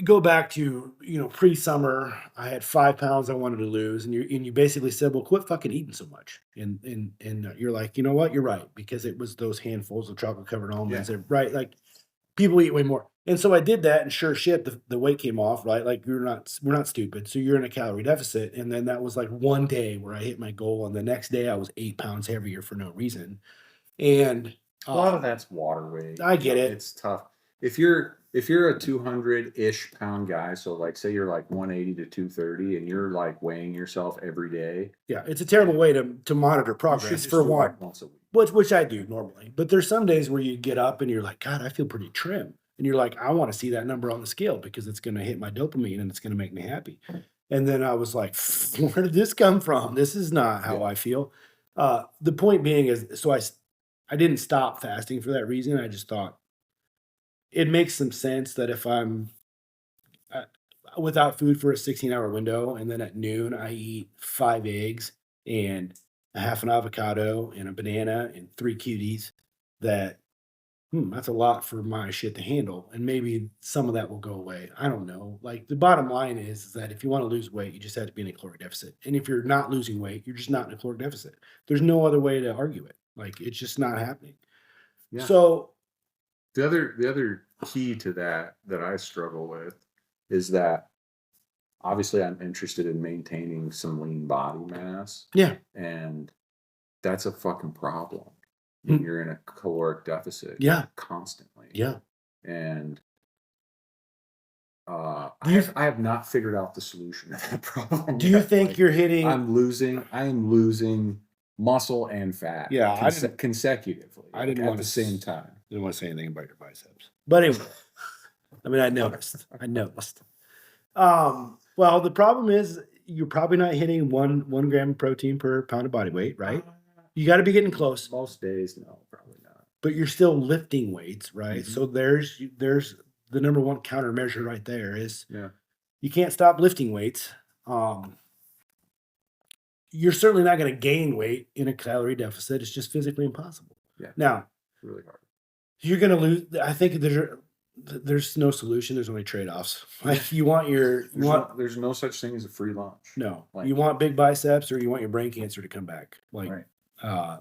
go back to, pre-summer, I had 5 pounds I wanted to lose, and you basically said, well, quit fucking eating so much. And you're like, you know what? You're right, because it was those handfuls of chocolate covered almonds, right? Like, people eat way more. And so I did that, and sure shit, the weight came off, right? Like, we're not stupid. So you're in a calorie deficit. And then that was like one day where I hit my goal, and the next day I was 8 pounds heavier for no reason. And a lot of that's water weight. I get it. It's tough. If you're a 200-ish pound guy, so like say you're like 180 to 230, and you're like weighing yourself every day. Yeah, it's a terrible way to monitor progress, for one. Like once a week. Which I do normally. But there's some days where you get up and you're like, God, I feel pretty trim. And you're like, I want to see that number on the scale because it's going to hit my dopamine and it's going to make me happy. And then I was like, where did this come from? This is not how I feel. The point being is, so I didn't stop fasting for that reason. I just thought it makes some sense that if I'm without food for a 16-hour window, and then at noon I eat 5 eggs and a half an avocado and a banana and 3 cuties, that's a lot for my shit to handle. And maybe some of that will go away. I don't know. Like, the bottom line is that if you want to lose weight, you just have to be in a caloric deficit. And if you're not losing weight, you're just not in a caloric deficit. There's no other way to argue it. Like, it's just not happening. Yeah. So the other key to that I struggle with is that obviously I'm interested in maintaining some lean body mass. Yeah. And that's a fucking problem when you're in a caloric deficit. Yeah. Constantly. Yeah. And I have not figured out the solution to that problem. Do you think you're hitting? I am losing muscle and fat. Yeah, consecutively. I didn't at want the same time. Didn't want to say anything about your biceps, but anyway, I mean, I noticed. Well, the problem is you're probably not hitting 1 gram of protein per pound of body weight, right? You got to be getting close. Most days, no, probably not. But you're still lifting weights, right? Mm-hmm. So there's the number one countermeasure right there is you can't stop lifting weights. You're certainly not going to gain weight in a calorie deficit. It's just physically impossible. Yeah. Now, it's really hard. You're going to lose. I think there's no solution. There's only trade-offs. Like you want your, you want, There's no such thing as a free lunch. no, Like, you want big biceps or you want your brain cancer to come back. Like, right. uh,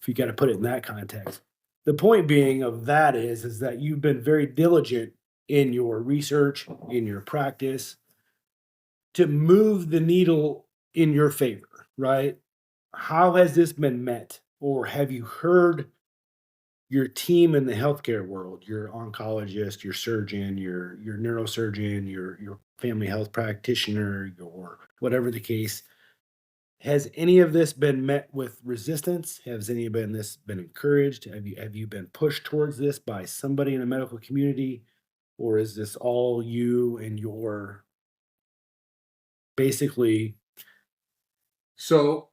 if you got to put it in that context. The point being of that is that you've been very diligent in your research, in your practice to move the needle in your favor, right? How has this been met? Or have you heard your team in the healthcare world, your oncologist, your surgeon, your neurosurgeon, your family health practitioner, your whatever the case, has any of this been met with resistance? Has any of this been encouraged? Have you been pushed towards this by somebody in the medical community? Or is this all you and your basically So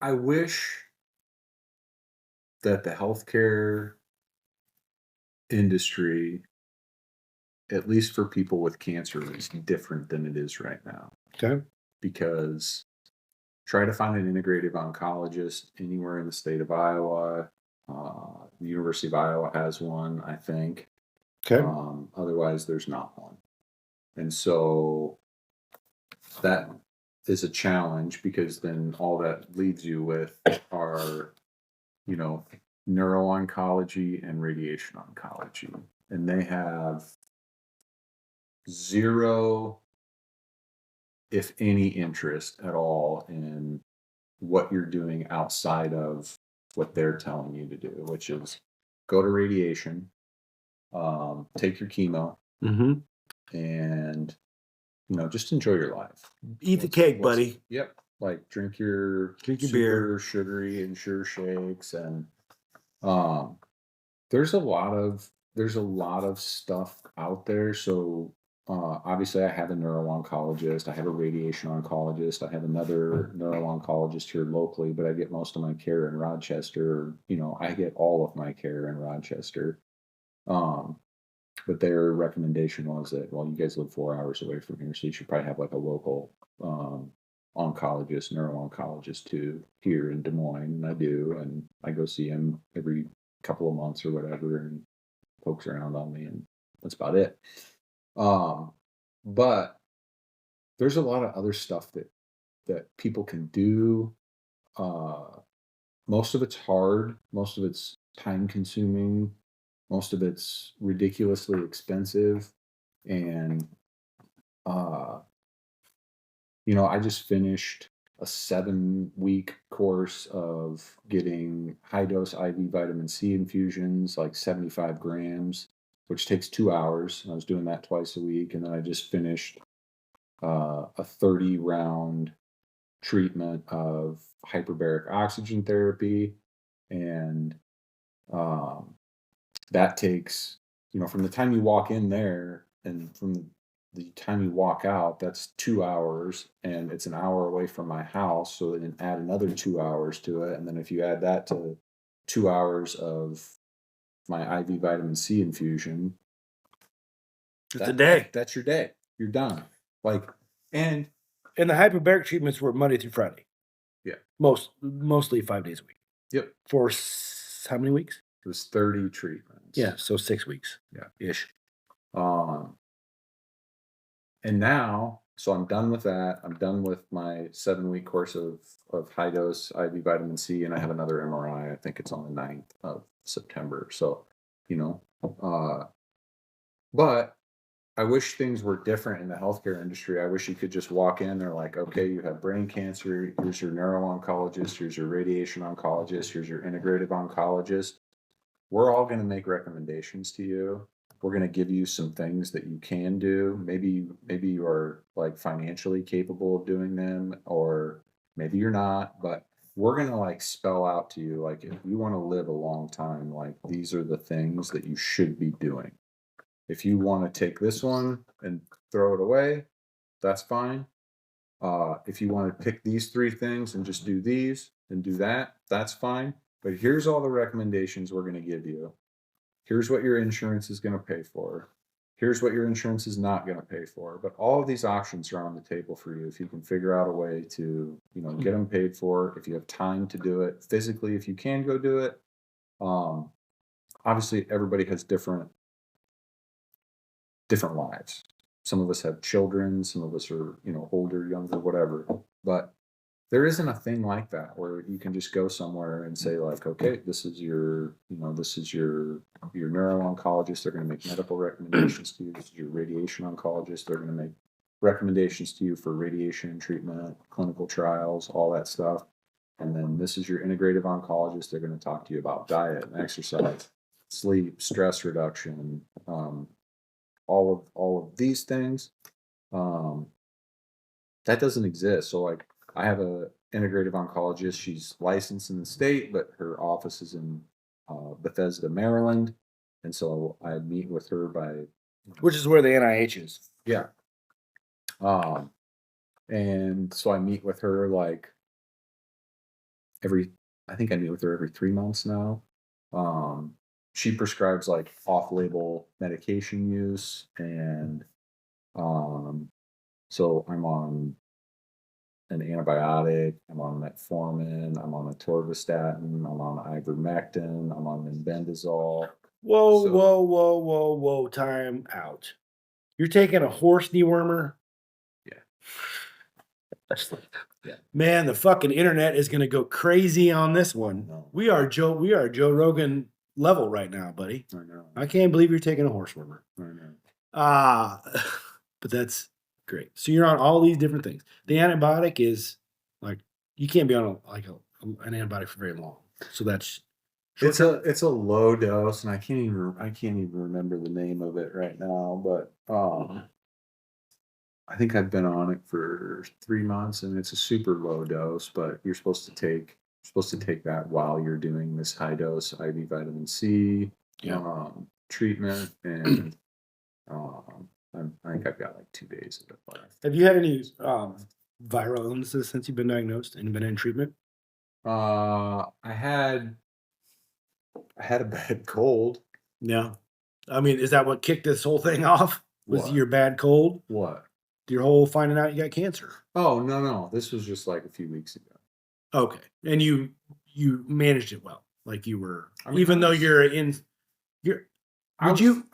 I wish that the healthcare industry, at least for people with cancer, is different than it is right now. okay? Because try to find an integrative oncologist anywhere in the state of Iowa. The University of Iowa has one, I think. Okay. Otherwise, there's not one. And so that is a challenge because then all that leaves you with are, you know, neuro-oncology and radiation oncology. And they have zero, if any, interest at all in what you're doing outside of what they're telling you to do, which is go to radiation, take your chemo, Mm-hmm. and just enjoy your life. Eat the cake, buddy. Yep. Like drink your Beer. super sugary Ensure shakes, and um, there's a lot of stuff out there. So obviously, I have a neuro-oncologist, I have a radiation oncologist, I have another neuro-oncologist here locally, but I get most of my care in Rochester. I get all of my care in Rochester. Um, but their recommendation was that, well, you guys live 4 hours away from here, so you should probably have like a local oncologist, neuro-oncologist too, here in Des Moines. And I do, and I go see him every couple of months or whatever, and pokes around on me, and that's about it. But there's a lot of other stuff that people can do. Most of it's hard, most of it's time consuming, most of it's ridiculously expensive. And uh, I just finished a 7-week course of getting high dose IV vitamin C infusions, like 75 grams, which takes 2 hours. I was doing that twice a week. And then I just finished a 30-round treatment of hyperbaric oxygen therapy. And um, that takes, from the time you walk in there and from the time you walk out, that's 2 hours, and it's an hour away from my house. So then add another 2 hours to it. And then if you add that to 2 hours of my IV vitamin C infusion, It's a day. that's your day. You're done. And the hyperbaric treatments were Monday through Friday. Yeah. Mostly 5 days a week. Yep. For how many weeks? It was 30 treatments. Yeah, so 6 weeks. Yeah. Ish. And now, so I'm done with that. I'm done with my 7-week course of high dose IV vitamin C, and I have another MRI. I think it's on the 9th of September. So, but I wish things were different in the healthcare industry. I wish you could just walk in. They're like, okay, you have brain cancer. Here's your neuro-oncologist. Here's your radiation oncologist. Here's your integrative oncologist. We're all going to make recommendations to you. We're going to give you some things that you can do. Maybe you are like financially capable of doing them, or maybe you're not, but we're going to like spell out to you, like, if you want to live a long time, like, these are the things that you should be doing. If you want to take this one and throw it away, that's fine. If you want to pick these 3 things and just do these and do that, that's fine. But here's all the recommendations we're going to give you. Here's what your insurance is going to pay for. Here's what your insurance is not going to pay for. But all of these options are on the table for you if you can figure out a way to, get them paid for, if you have time to do it physically, if you can go do it. Obviously, everybody has different different lives. Some of us have children, some of us are, older, younger, whatever. But there isn't a thing like that where you can just go somewhere and say like, okay, this is your neuro-oncologist. They're going to make medical recommendations to you. This is your radiation oncologist. They're going to make recommendations to you for radiation treatment, clinical trials, all that stuff. And then this is your integrative oncologist. They're going to talk to you about diet and exercise, sleep, stress reduction, all of these things. That doesn't exist. So like I have a integrative oncologist. She's licensed in the state, but her office is in Bethesda, Maryland. And so I meet with her which is where the NIH is. Yeah. And so I meet with her like I think I meet with her every 3 months now. She prescribes like off-label medication use, and so I'm on an antibiotic, I'm on metformin, I'm on atorvastatin, I'm on ivermectin, I'm on albendazole. Whoa, time out. You're taking a horse dewormer? Yeah. Yeah. Man, the fucking internet is gonna go crazy on this one. No. We are Joe Rogan level right now, buddy. I know. I can't believe you're taking a horse warmer. I know. But that's great. So you're on all these different things. The antibiotic is like you can't be on an antibiotic for very long. So that's it's a low dose, and I can't even remember the name of it right now, but I think I've been on it for 3 months, and it's a super low dose, but you're supposed to take that while you're doing this high dose IV vitamin C treatment, and I think I've got like 2 days of it left. Have you had any viral illnesses since you've been diagnosed and been in treatment? I had a bad cold. Yeah. I mean, is that what kicked this whole thing off? Was What? your bad cold? What? Your whole finding out you got cancer? Oh, no. This was just like a few weeks ago. Okay. And you managed it well. Like you were, even though I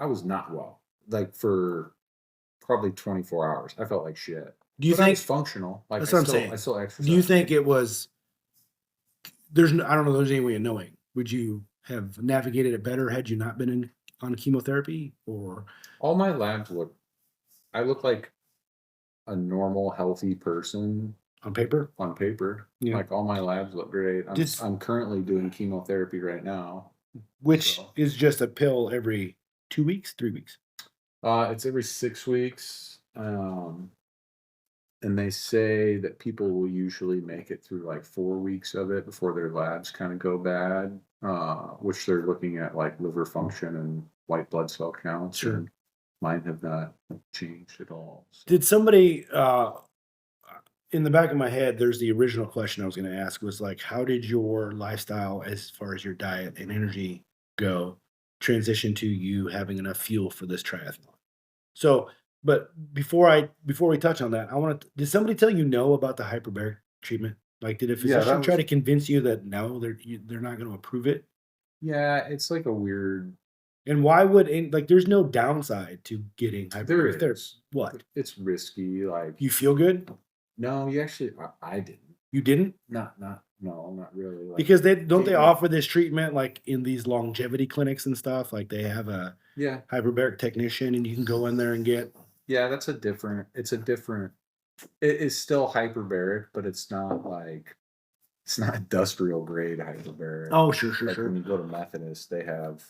was not well. Like for probably 24 hours. I felt like shit. Do you think I was functional? Like that's what I'm saying. I still exercise. Do you think it was? I don't know. If there's any way of knowing. Would you have navigated it better had you not been on chemotherapy? Or all my labs I look like a normal, healthy person on paper. On paper, yeah. Like all my labs look great. I'm currently doing chemotherapy right now, which is just a pill every 2 weeks, 3 weeks. It's every 6 weeks. And they say that people will usually make it through like 4 weeks of it before their labs kind of go bad, which they're looking at like liver function and white blood cell counts. Sure. And mine have not changed at all. So. Did somebody, in the back of my head, there's the original question I was going to ask was like, how did your lifestyle as far as your diet and energy go transition to you having enough fuel for this triathlon? So, but before we touch on that, did somebody tell you no about the hyperbaric treatment? Like, did a physician try to convince you that no, they're not going to approve it? Yeah, it's like a weird. And why there's no downside to getting hyperbaric? There's what? It's risky. Like you feel good? No, you actually. I didn't. You didn't? No, not really. Like, because they offer this treatment like in these longevity clinics and stuff. Like they have a hyperbaric technician, and you can go in there and get. Yeah, it's a different. It is still hyperbaric, but it's not industrial grade hyperbaric. Oh, sure. When you go to Methodist, they have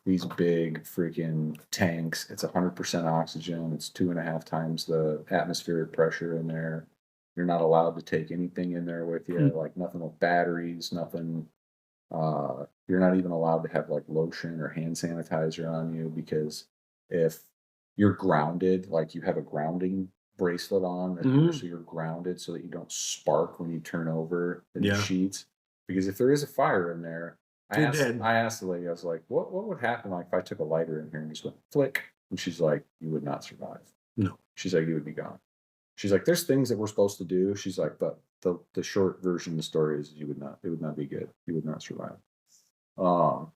these big freaking tanks. It's 100% oxygen. It's 2.5 times the atmospheric pressure in there. You're not allowed to take anything in there with you, like nothing with batteries, nothing. You're not even allowed to have like lotion or hand sanitizer on you, because if you're grounded, like you have a grounding bracelet on, so you're grounded so that you don't spark when you turn over in the sheets. Because if there is a fire in there, I asked the lady, I was like, what would happen like if I took a lighter in here and just went flick? And she's like, you would not survive. No. She's like, you would be gone. She's like, there's things that we're supposed to do. She's like, but the short version of the story is it would not be good. You would not survive. I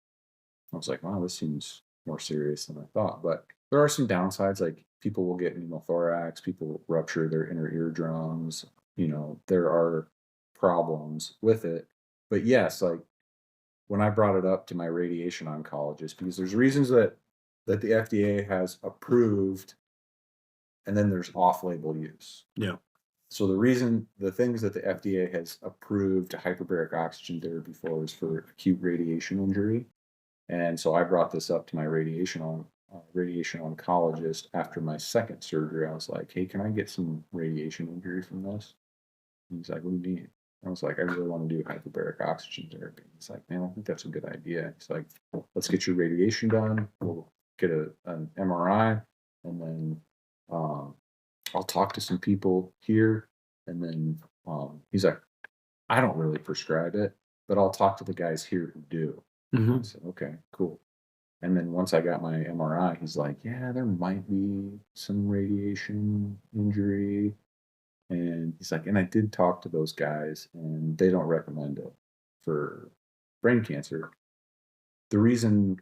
was like, wow, this seems more serious than I thought. But there are some downsides, like people will get pneumothorax, people will rupture their inner eardrums. There are problems with it. But yes, like when I brought it up to my radiation oncologist, because there's reasons that the FDA has approved, and then there's off-label use. Yeah. So the things that the FDA has approved hyperbaric oxygen therapy for is for acute radiation injury. And so I brought this up to my radiation oncologist after my second surgery. I was like, hey, can I get some radiation injury from this? And he's like, what do you need? I was like, I really want to do hyperbaric oxygen therapy. He's like, man, I think that's a good idea. He's like, let's get your radiation done. We'll get an MRI, and then I'll talk to some people here. And then he's like, I don't really prescribe it, but I'll talk to the guys here who do. Mm-hmm. I said, okay, cool. And then once I got my MRI, he's like, yeah, there might be some radiation injury. And he's like, and I did talk to those guys, and they don't recommend it for brain cancer. The reason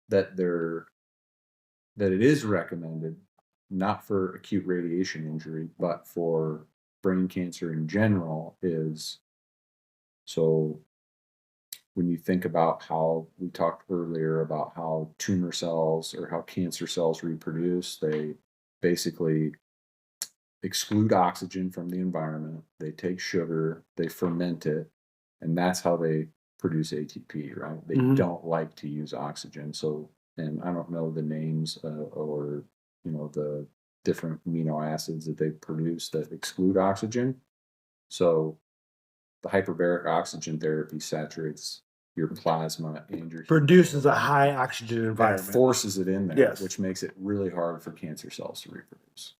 that it is recommended, not for acute radiation injury, but for brain cancer in general, is so when you think about how we talked earlier about how tumor cells or how cancer cells reproduce, they basically exclude oxygen from the environment. They take sugar, they ferment it, and that's how they produce ATP, right? They don't like to use oxygen. So, and I don't know the names or, the different amino acids that they produce that exclude oxygen. So the hyperbaric oxygen therapy saturates your plasma and your produces a high oxygen environment. And forces it in there, yes, which makes it really hard for cancer cells to reproduce.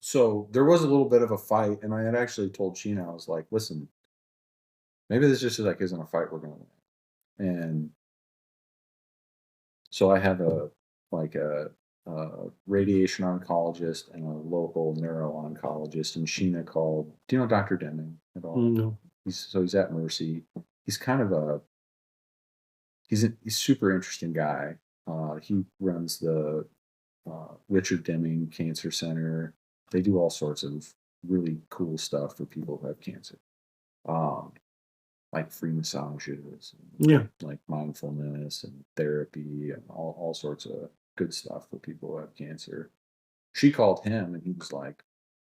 So there was a little bit of a fight, and I had actually told Sheena, I was like, listen, maybe this just isn't a fight we're going to win. And so I have a radiation oncologist and a local neuro-oncologist, and Sheena called. Do you know Dr. Deming at all? No. He's at Mercy. He's kind of he's a super interesting guy. He runs the Richard Deming Cancer Center. They do all sorts of really cool stuff for people who have cancer, like free massages, and like mindfulness and therapy, and all sorts of good stuff for people who have cancer. She called him, and he was like,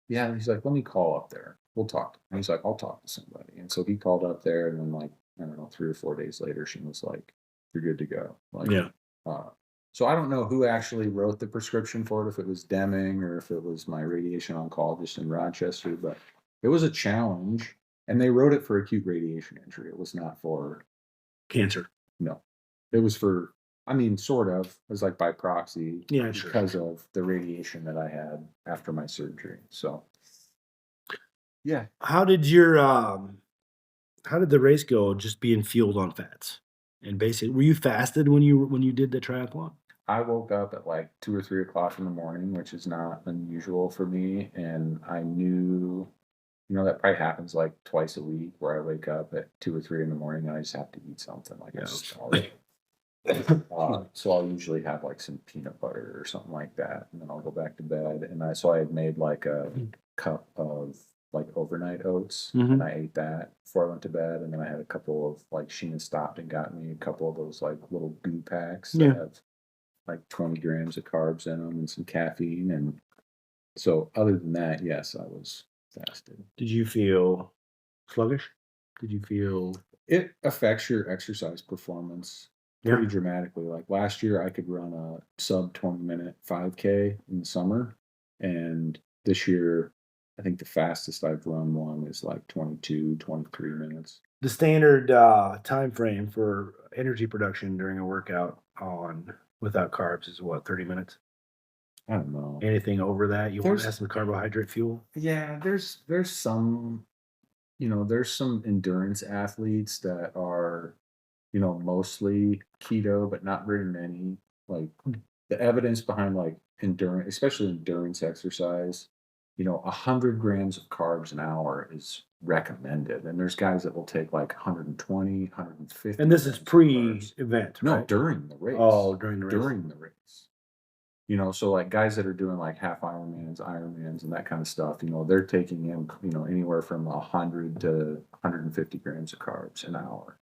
yeah, he's like, let me call up there. We'll talk. And he's like, I'll talk to somebody. And so he called up there, and then like, I don't know, 3 or 4 days later, she was like, you're good to go. Like, so I don't know who actually wrote the prescription for it, if it was Deming or if it was my radiation oncologist in Rochester, but it was a challenge, and they wrote it for acute radiation injury. It was not for cancer. No, it was for, sort of. It was like by proxy, because of the radiation that I had after my surgery. So, yeah. How did the race go? Just being fueled on fats, and basically, were you fasted when you did the triathlon? I woke up at like 2 or 3 o'clock in the morning, which is not unusual for me, and I knew, that probably happens like twice a week, where I wake up at 2 or 3 in the morning and I just have to eat something, like I'm starving. So I'll usually have like some peanut butter or something like that, and then I'll go back to bed. And I had made like a cup of like overnight oats, and I ate that before I went to bed. And then I had a couple of, like, Sheena stopped and got me a couple of those like little goo packs that have like 20 grams of carbs in them and some caffeine. And so other than that, yes, I was fasted. Did you feel sluggish? Did you feel it affects your exercise performance pretty dramatically? Like last year I could run a sub 20-minute 5K in the summer, and this year I think the fastest I've run one is like 22, 23 minutes. The standard time frame for energy production during a workout without carbs is what, 30 minutes? I don't know. Anything over that, you want to have some carbohydrate fuel? Yeah, there's some, there's some endurance athletes that are, mostly keto, but not very many. Like the evidence behind like endurance, especially endurance exercise, 100 grams of carbs an hour is recommended. And there's guys that will take like 120, 150. And this is pre-event, No, right? during the race. Oh, during the race. During the race. So like guys that are doing like half Ironmans, and that kind of stuff, they're taking in, anywhere from 100 to 150 grams of carbs an hour.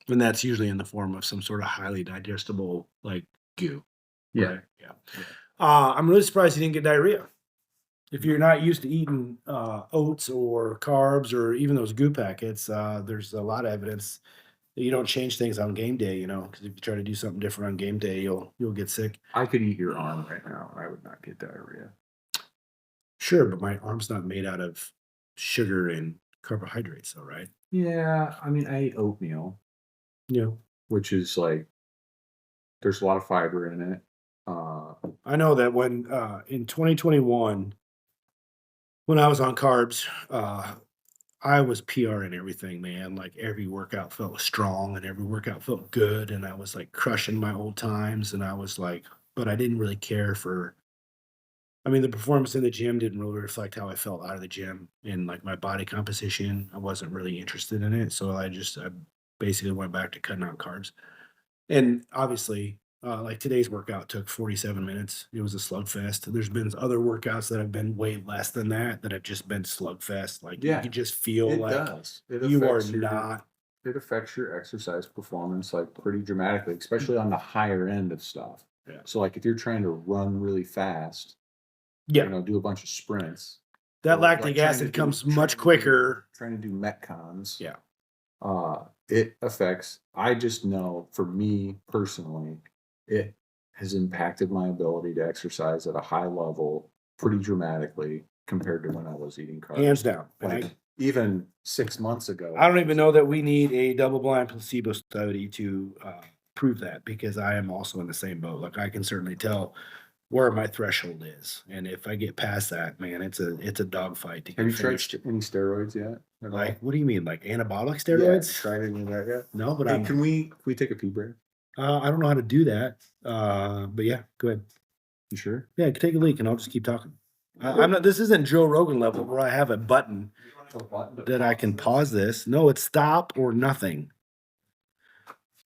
And that's usually in the form of some sort of highly digestible, like goo. Yeah. Right? Yeah. I'm really surprised you didn't get diarrhea. If you're not used to eating oats or carbs or even those goo packets, there's a lot of evidence that you don't change things on game day, because if you try to do something different on game day, you'll get sick. I could eat your arm right now. I would not get diarrhea. Sure, but my arm's not made out of sugar and carbohydrates, though, right? Yeah, I mean, I eat oatmeal. Yeah. Which is like, there's a lot of fiber in it. I know that when in 2021, when I was on carbs, I was PR and everything, man. Like every workout felt strong and every workout felt good. And I was like crushing my old times. And I was like, but I didn't really care for, the performance in the gym didn't really reflect how I felt out of the gym and like my body composition. I wasn't really interested in it. So I basically went back to cutting out carbs. And obviously, like today's workout took 47 minutes. It was a slugfest. There's been other workouts that have been way less than that have just been slugfest. Like you can just feel it like does. you are not. It affects your exercise performance like pretty dramatically, especially on the higher end of stuff. Yeah. So like if you're trying to run really fast, Yeah. do a bunch of sprints. That lactic acid comes much quicker. Trying to do metcons. Yeah. It affects, I just know for me personally, it has impacted my ability to exercise at a high level pretty dramatically compared to when I was eating carbs. Hands down. Like even 6 months ago. I don't even know that we need a double-blind placebo study to prove that, because I am also in the same boat. Like I can certainly tell where my threshold is, and if I get past that, man, it's a dogfight to get Have you finished. tried any steroids yet? Like, what do you mean, like anabolic Yeah, steroids? tried any of that yet? No, but Hey, can we take a pee break? I don't know how to do that. But yeah, go ahead. You sure? Yeah, take a leak, and I'll just keep talking. I'm not. This isn't Joe Rogan level where I have a button that I can pause this. No, it's stop or nothing.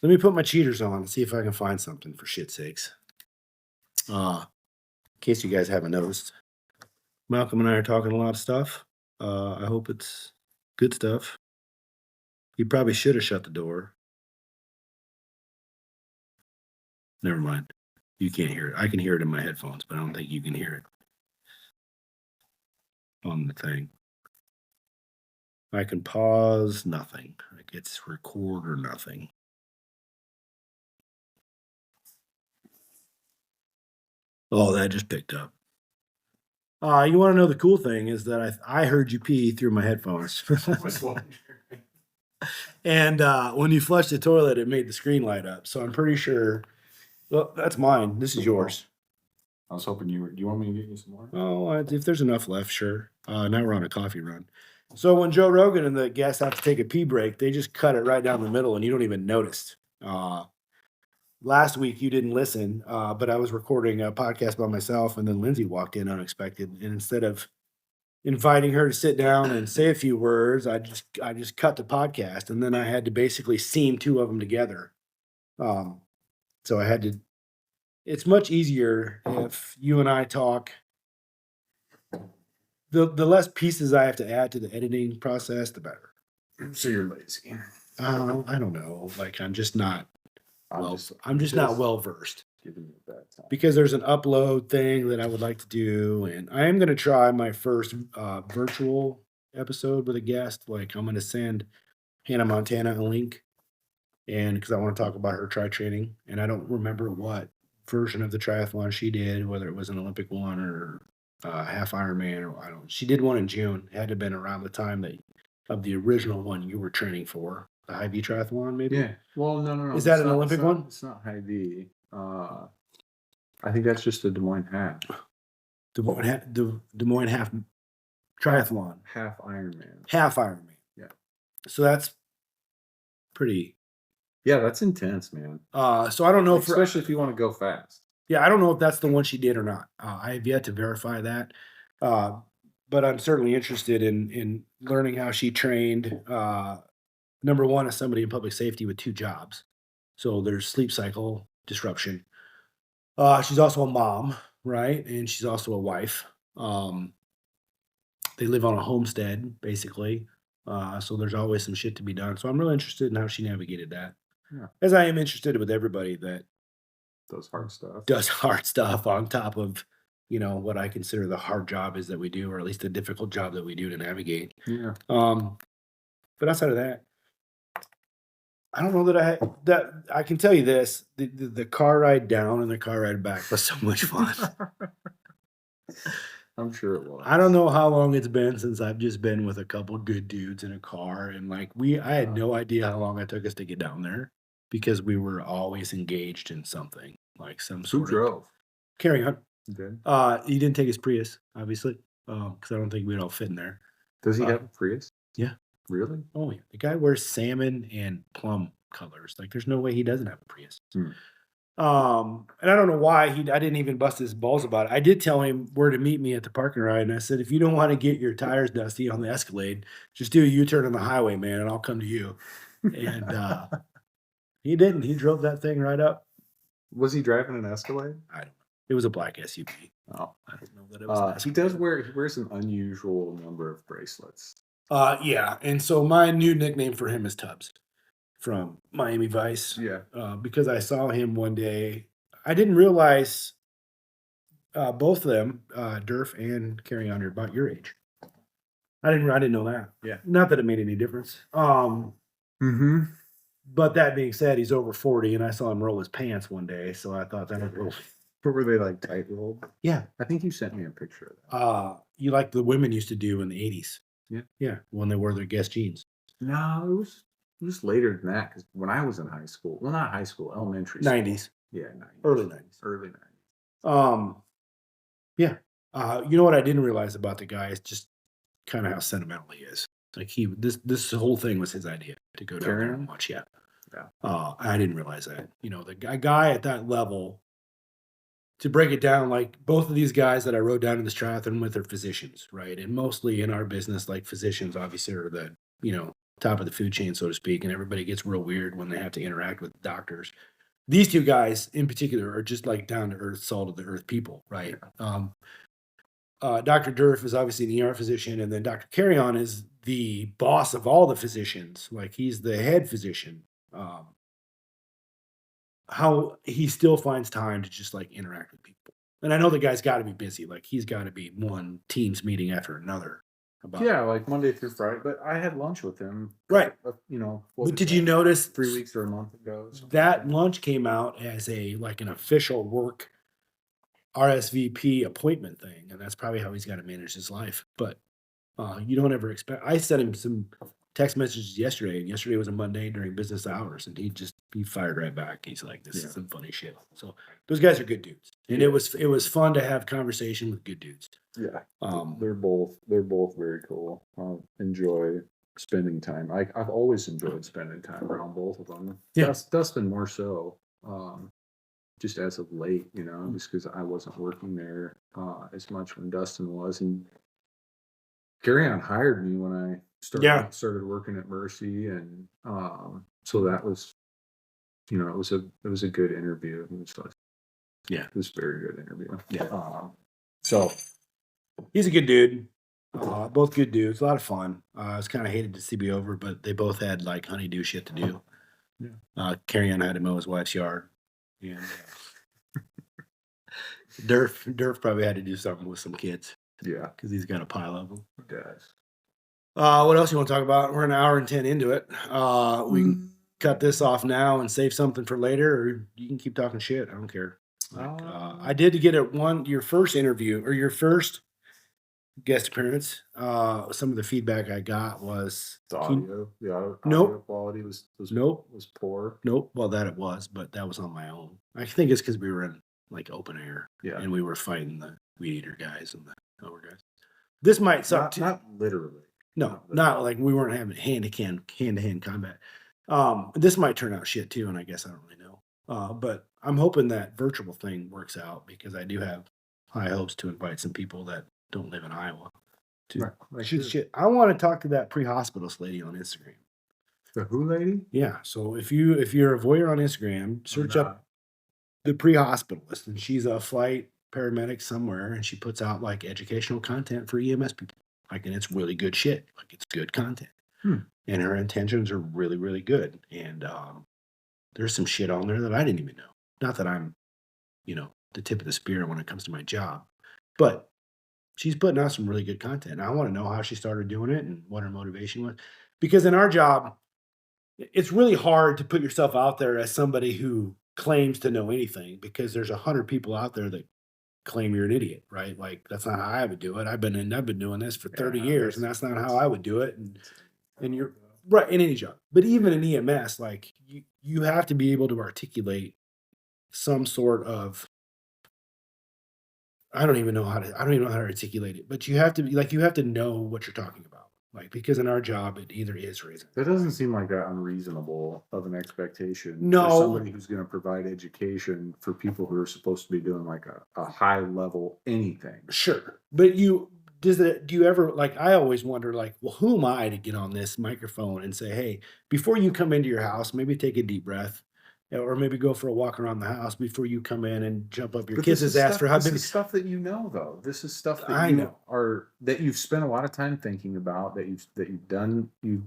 Let me put my cheaters on and see if I can find something, for shit's sakes. In case you guys haven't noticed, Malcolm and I are talking a lot of stuff. I hope it's good stuff. You probably should have shut the door. Never mind. You can't hear it. I can hear it in my headphones, but I don't think you can hear it on the thing. I can pause, nothing. Like it's record or nothing. Oh, that just picked up. You want to know the cool thing is that I heard you pee through my headphones. And when you flushed the toilet, it made the screen light up. So I'm pretty sure. Well, that's mine. This is yours. I was hoping do you want me to get you some more? Oh, if there's enough left, sure. Now we're on a coffee run. So when Joe Rogan and the guests have to take a pee break, they just cut it right down the middle and you don't even notice. Last week you didn't listen, but I was recording a podcast by myself, and then Lindsay walked in unexpected. And instead of inviting her to sit down and say a few words, I just cut the podcast, and then I had to basically seam two of them together. So I had to. It's much easier if you and I talk. The less pieces I have to add to the editing process, the better. So you're lazy. I don't know. Like I'm just not. I'm just not well versed. Giving you a bad time. Because there's an upload thing that I would like to do, and I am going to try my first virtual episode with a guest. Like I'm going to send Hannah Montana a link, and because I want to talk about her tri training, and I don't remember what version of the triathlon she did, whether it was an Olympic one or half Ironman, or I don't. She did one in June. It had to have been around the time of the original one you were training for, the high V triathlon, maybe. Yeah. Well, no. Is that an Olympic one? It's not high V. I think that's just the Des Moines half. Des Moines half triathlon. Half Ironman. Half Ironman. Yeah. So that's pretty. Yeah, that's intense, man. So I don't know, especially if you want to go fast. Yeah, I don't know if that's the one she did or not. I have yet to verify that. but I'm certainly interested in learning how she trained. Number one, as somebody in public safety with 2 jobs, so there's sleep cycle disruption. She's also a mom, right? And she's also a wife. Um, they live on a homestead, basically. So there's always some shit to be done. So I'm really interested in how she navigated that. Yeah. As I am interested with everybody that Does hard stuff. does hard stuff on top of, what I consider the hard job is that we do, or at least the difficult job that we do to navigate. Yeah. But outside of that, I don't know that I can tell you this: the car ride down and the car ride back was so much fun. I'm sure it was. I don't know how long it's been since I've just been with a couple good dudes in a car, and I had no idea how long it took us to get down there because we were always engaged in something, like some Who sort of drove? carry on. Did. He didn't take his Prius, obviously, because I don't think we'd all fit in there. Does he Uh, have a Prius? Yeah. Really? Oh, yeah. The guy wears salmon and plum colors. Like, there's no way he doesn't have a Prius. Hmm. And I don't know why I didn't even bust his balls about it. I did tell him where to meet me at the parking ride, and I said, if you don't want to get your tires dusty on the Escalade, just do a U-turn on the highway, man, and I'll come to you. And he didn't. He drove that thing right up. Was he driving an Escalade? I don't know. It was a black SUV. Oh, I don't know that it was. he does he wears an unusual number of bracelets. Yeah. And so my new nickname for him is Tubbs from Miami Vice. Yeah. Because I saw him one day. I didn't realize both of them, Durf and Carry On, are about your age. I didn't know that. Yeah. Not that it made any difference. Mm-hmm. But that being said, he's over 40, and I saw him roll his pants one day, so I thought that was really. But were they like tight rolled? Yeah. I think you sent me a picture of that. You like the women used to do in the 80s. Yeah. Yeah. When they wore their Guess jeans. No, it was later than that because when I was in high school, well, not high school, elementary school. 90s. Yeah, 90s. Early 90s. Early 90s. Yeah. You know what I didn't realize about the guy is just kind of how sentimental he is. Like this whole thing was his idea to go down Carry there On? and watch. Yeah. Yeah. I didn't realize that. The guy at that level, to break it down, like both of these guys that I wrote down in this triathlon with are physicians, right? And mostly in our business, like physicians obviously are the, top of the food chain, so to speak. And everybody gets real weird when they have to interact with doctors. These 2 guys in particular are just like down to earth, salt of the earth people, right? Dr. Durf is obviously an ER physician, and then Dr. Carrion is the boss of all the physicians. Like he's the head physician. How he still finds time to just like interact with people. And I know the guy's got to be busy. Like he's got to be one Teams meeting after another. Yeah, like Monday through Friday. But I had lunch with him. Right. What did you notice 3 weeks or a month ago? That lunch came out as an official work RSVP appointment thing, and that's probably how he's got to manage his life. But you don't ever expect. I sent him some text messages yesterday, and yesterday was a Monday during business hours, and he fired right back. He's like, "This is some funny shit." So those guys are good dudes, and it was fun to have conversation with good dudes. Yeah, they're both very cool. I enjoy spending time. I've always enjoyed spending time around both of them. Yeah. Dustin more so. Just as of late, just because I wasn't working there as much when Dustin was, and Carry On hired me when I started working at Mercy, and so that was, it was a good interview. It was a very good interview. Yeah. So he's a good dude. Both good dudes. A lot of fun. I was kind of hated to see be over, but they both had like honeydew shit to do. Yeah. Carry On had to mow his wife's yard. And Durf probably had to do something with some kids. Yeah. Because he's got a pile of them. He does. What else you want to talk about? We're an hour and 10 into it. We can cut this off now and save something for later, or you can keep talking shit. I don't care. I did get your first interview or your first guest appearance. Some of the feedback I got was the audio. The audio Nope. quality was Nope. was poor. Nope. Well, that it was, but that was on my own. I think it's because we were in like open air, and we were fighting the weed eater guys and the over guys. This might suck too. Not literally. No, not like we weren't having hand-to-hand combat. This might turn out shit too, and I guess I don't really know. But I'm hoping that virtual thing works out because I do have high hopes to invite some people that don't live in Iowa. To Like shoot who? shit. I want to talk to that pre-hospitalist lady on Instagram. The who lady? Yeah. So if you're a voyeur on Instagram, I'm search up not. the pre-hospitalist, and she's a flight paramedic somewhere, and she puts out like educational content for EMS people. Like, and it's really good shit. Like, it's good content, Hmm. and her intentions are really, really good. And there's some shit on there that I didn't even know. Not that I'm, the tip of the spear when it comes to my job, but she's putting out some really good content. And I want to know how she started doing it and what her motivation was, because in our job, it's really hard to put yourself out there as somebody who claims to know anything, because there's 100 people out there that claim you're an idiot, right? Like, that's not how I would do it. I've been doing this for 30 Yeah, years, and that's not how I would do it. And you're though. right in any job, but even in EMS, like, you have to be able to articulate some sort of, I don't even know how to articulate it, but you have to be like, you have to know what you're talking about. Like, because in our job, it either is or isn't. That doesn't seem like that unreasonable of an expectation for No, somebody who's going to provide education for people who are supposed to be doing like a high level anything. sure. But do you ever, like, I always wonder, like, well, who am I to get on this microphone and say, hey, before you come into your house, maybe take a deep breath, or maybe go for a walk around the house before you come in and jump up your But this kids' is ass for stuff. how This big. is stuff that you know, though. This is stuff that I know. you've spent a lot of time thinking about. You've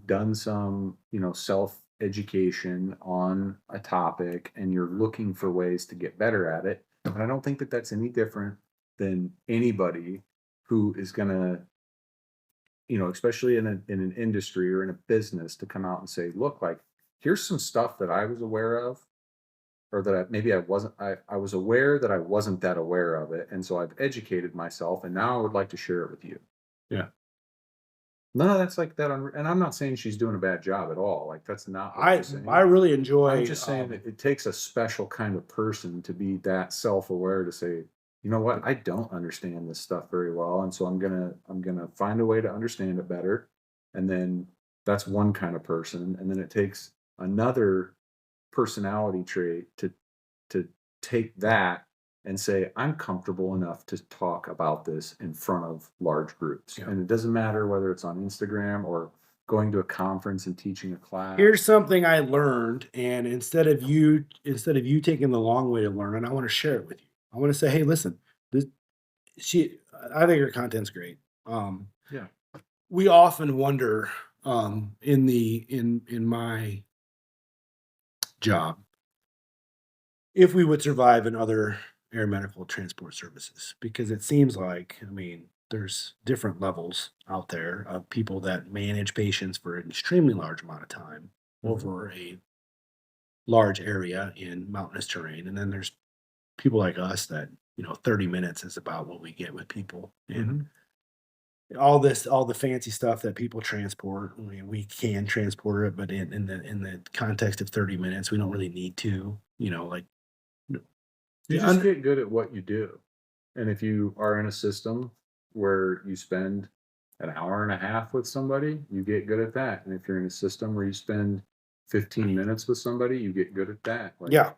done some self education on a topic, and you're looking for ways to get better at it. And I don't think that that's any different than anybody who is gonna, especially in an industry or in a business, to come out and say, look, like here's some stuff that I was aware of, or that maybe I wasn't. I was aware that I wasn't that aware of it, and so I've educated myself, and now I would like to share it with you. Yeah. None of that's like that. And I'm not saying she's doing a bad job at all. Like that's not what I'm I saying. really I'm enjoy, just saying that it takes a special kind of person to be that self-aware to say, you know what, I don't understand this stuff very well, and so I'm gonna find a way to understand it better. And then that's one kind of person, and then it takes another personality trait to take that and say, I'm comfortable enough to talk about this in front of large groups. yeah. And it doesn't matter whether it's on Instagram or going to a conference and teaching a class. Here's something I learned, and instead of you taking the long way to learn it, I want to share it with you. I want to say, hey, listen, this she I think her content's great. Yeah. We often wonder, in my job, if we would survive in other air medical transport services, because it seems like, I mean, there's different levels out there of people that manage patients for an extremely large amount of time Mhm. over a large area in mountainous terrain. And then there's people like us that, 30 minutes is about what we get with people. And Mhm. all the fancy stuff that people transport, I mean, we can transport it, but in the context of 30 minutes, we don't really need to, like, You the just under, get good at what you do. And if you are in a system where you spend an hour and a half with somebody, you get good at that. And if you're in a system where you spend 15 minutes with somebody, you get good at that. Like yeah.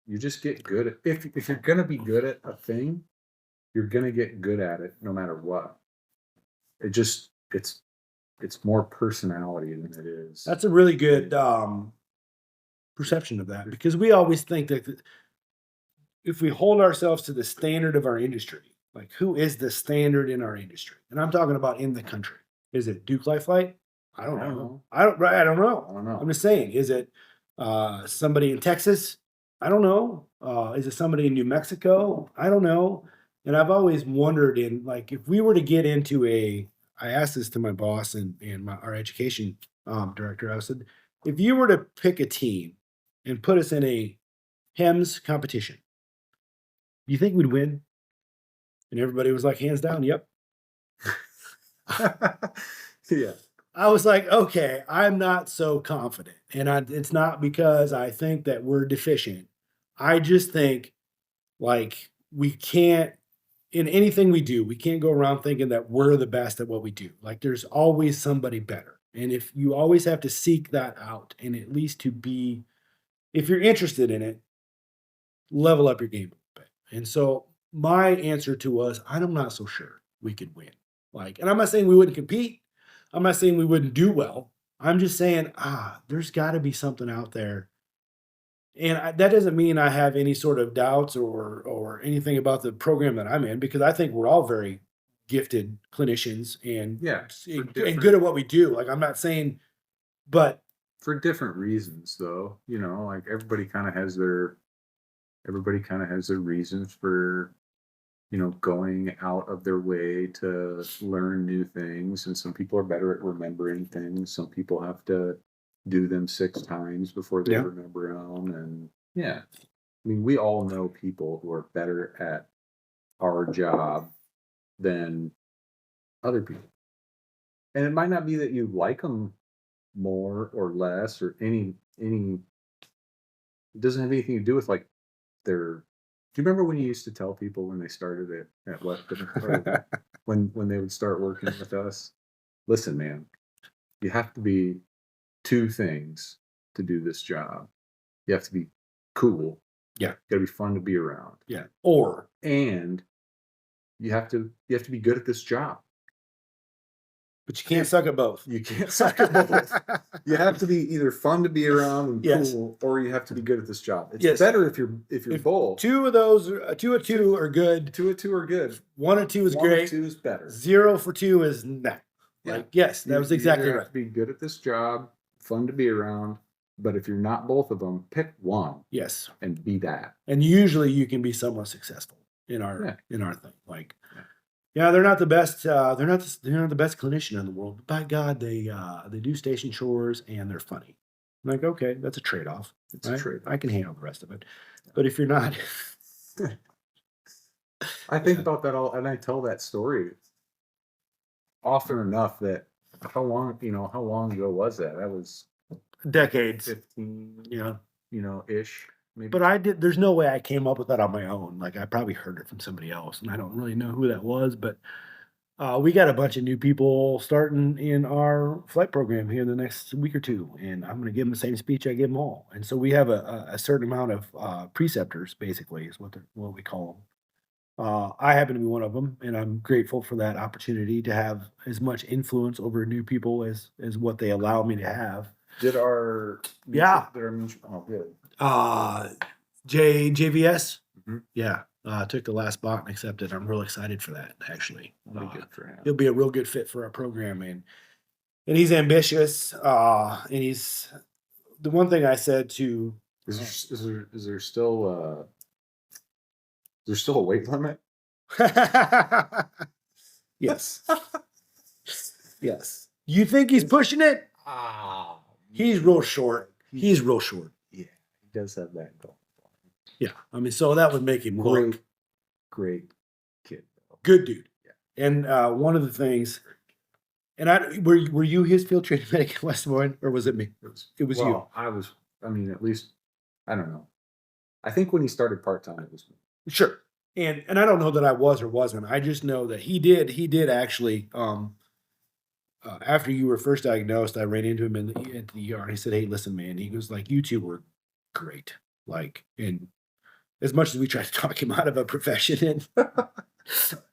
you just get good at, if you're gonna be good at a thing, you're gonna get good at it no matter what. It just it's more personality than it is. That's a really good perception of that, because we always think that if we hold ourselves to the standard of our industry, like, who is the standard in our industry? And I'm talking about in the country. Is it Duke Life Flight? I don't I don't know. know. I don't know. I don't I'm know. just saying, is it somebody in Texas? I don't know. Is it somebody in New Mexico? I don't know. And I've always wondered, in like, if we were to get into I asked this to my boss and our education director. I said, if you were to pick a team and put us in a HEMS competition, do you think we'd win? And everybody was like, hands down, yep. Yeah. I was like, okay, I'm not so confident. And it's not because I think that we're deficient. I just think, like, we can't, in anything we do, we can't go around thinking that we're the best at what we do. Like, there's always somebody better. And if you always have to seek that out, and at least to be, if you're interested in it, level up your game a little bit. And so my answer to was, I'm not so sure we could win. Like, and I'm not saying we wouldn't compete. I'm not saying we wouldn't do well. I'm just saying, there's got to be something out there. And that doesn't mean I have any sort of doubts or anything about the program that I'm in, because I think we're all very gifted clinicians and Yeah, and good at what we do. Like, I'm not saying, but for different reasons, though. You know, like everybody kind of has their reasons for, you know, going out of their way to learn new things. And some people are better at remembering things. Some people have to do them 6 times before they yeah, remember them. And yeah, I mean, we all know people who are better at our job than other people. And it might not be that you like them more or less or any, it doesn't have anything to do with like their, do you remember when you used to tell people when they started at Weston, or when they would start working with us, listen, man, you have to be 2 things to do this job. You have to be cool. yeah, You gotta be fun to be around. yeah. And you have to be good at this job. But you can't suck at both. You can't suck at both. You have to be either fun to be around and Yes. cool, or you have to be good at this job. It's Yes. better if you're both. 2 of those, 2 of 2 are good. 2 of 2 are good. 1 of 2 is 1 great. of 2 is better. 0 for 2 is nah. Yeah. Like, yes, that was exactly You right. have to be good at this job, fun to be around. But if you're not both of them, pick one Yes. and be that. And usually you can be somewhat successful in our thing. Like, yeah, they're not the best. They're not the best clinician in the world. But by God, they do station chores and they're funny. I'm like, okay, that's a trade off. It's a trade-off. I can handle the rest of it. But if you're not, I think about that all, and I tell that story often enough that how long ago was that? That was decades, 15, yeah, ish. Maybe. But there's no way I came up with that on my own. Like, I probably heard it from somebody else, and I don't really know who that was. But we got a bunch of new people starting in our flight program here in the next week or 2, and I'm going to give them the same speech I give them all. And so we have a certain amount of preceptors, basically, is what we call them. I happen to be one of them, and I'm grateful for that opportunity to have as much influence over new people as what they allow me to have. Did our oh, good. JVS, Mm-hmm. yeah, took the last spot and accepted. I'm real excited for that. Actually, That'll be good for him. He'll be a real good fit for our program, and he's ambitious. And he's the one thing I said to. Is there still a weight limit? Yes. Yes. You think he's pushing it? He's real short. He's real short. Yeah, he does have that goal. Yeah, I mean, so that would make him great kid, good dude. Yeah. And one of the things, and were you his field training medic at West Des Moines, or was it me? It was you. I was. I mean, at least I don't know. I think when he started part-time, it was me. Sure. And I don't know that I was or wasn't. I just know that he did actually. After you were first diagnosed, I ran into him at the ER, and he said, "Hey, listen, man." He goes, like, "You two were great." Like, and as much as we try to talk him out of a profession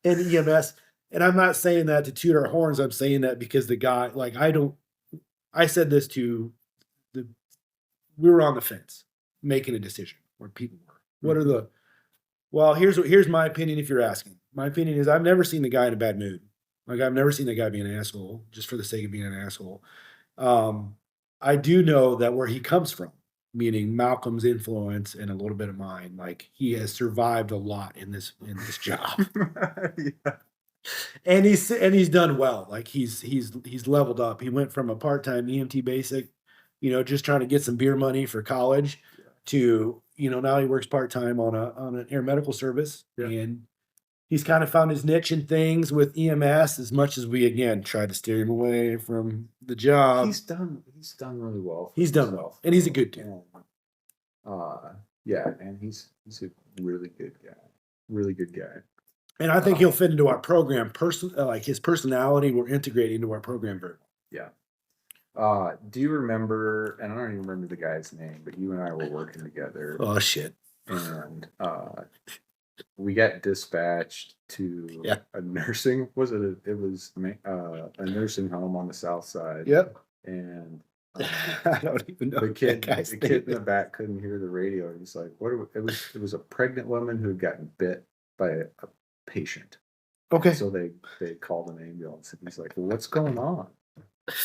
in EMS, and I'm not saying that to toot our horns. I'm saying that because the guy, like, I said this to we were on the fence making a decision where people were. What are the, well, here's my opinion if you're asking. My opinion is I've never seen the guy in a bad mood. Like, I've never seen the guy be an asshole just for the sake of being an asshole. I do know that where he comes from, meaning Malcolm's influence and a little bit of mine, like, he has survived a lot in this job. Yeah. And he's done well. Like, he's leveled up. He went from a part-time EMT basic, just trying to get some beer money for college, to, now he works part-time on an air medical service. Yeah. And he's kind of found his niche in things with EMS, as much as we, again, tried to steer him away from the job. He's done really well. He's done well, and he's a good dude. Yeah, and he's a really good guy. Really good guy. And I think he'll fit into our program. Like, his personality will integrate into our program very well. Yeah. Do you remember, and I don't even remember the guy's name, but you and I were working together. Oh, shit. And we got dispatched to a nursing a nursing home on the south side. Yep. And I don't even know the that kid guy's the kid in name. the back couldn't hear the radio. He's like, it was a pregnant woman who had gotten bit by a patient. Okay. So they called an ambulance, and he's like, well, what's going on?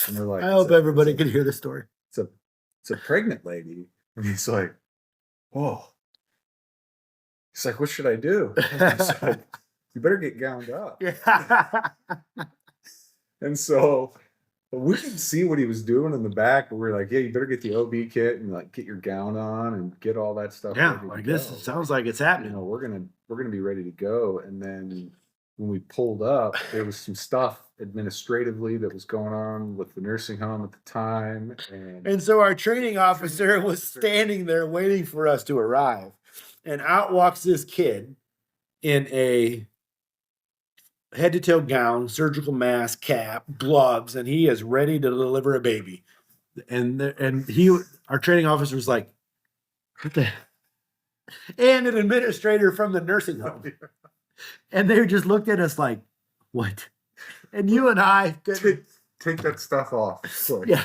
And they're like, I hope everybody can hear the story. It's a pregnant lady. And he's like, whoa. He's like, what should I do? He's like, you better get gowned up. And so we could see what he was doing in the back, but we're like, yeah, you better get the OB kit and like get your gown on and get all that stuff. Yeah, like this sounds like it's happening. You know, we're gonna be ready to go. And then when we pulled up, there was some stuff administratively that was going on with the nursing home at the time. And so our training officer was standing there waiting for us to arrive. And out walks this kid in a head to toe gown, surgical mask, cap, gloves, and he is ready to deliver a baby. And our training officer was like, what the? And an administrator from the nursing home. And they just looked at us like, what? And you and I couldn't take that stuff off. Like, yeah,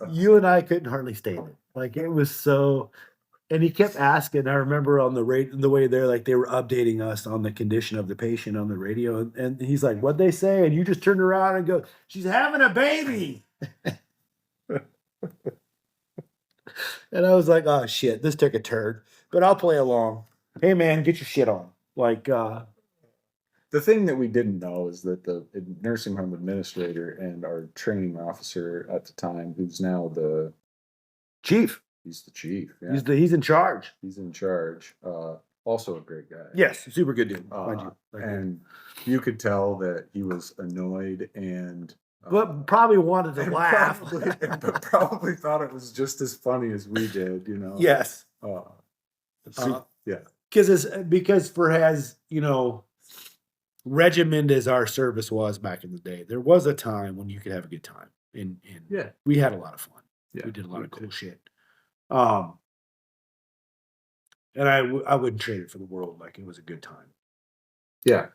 you and I couldn't hardly stand it. Like it was so. And he kept asking. I remember on the way there, like they were updating us on the condition of the patient on the radio, and he's like, "What'd they say?" And you just turned around and go, "She's having a baby." And I was like, "Oh shit, this took a turn." But I'll play along. Hey man, get your shit on. Like the thing that we didn't know is that the nursing home administrator and our training officer at the time, who's now the chief. He's the chief. Yeah. He's in charge. He's in charge. Also a great guy. Yes, super good dude. And you could tell that he was annoyed and but probably wanted to laugh. Probably thought it was just as funny as we did, you know. Yes. Yeah. Because for as you know, regimented as our service was back in the day, there was a time when you could have a good time. And we had a lot of fun. Yeah, we did a lot of cool shit. And I wouldn't trade it for the world. Like it was a good time. Yeah,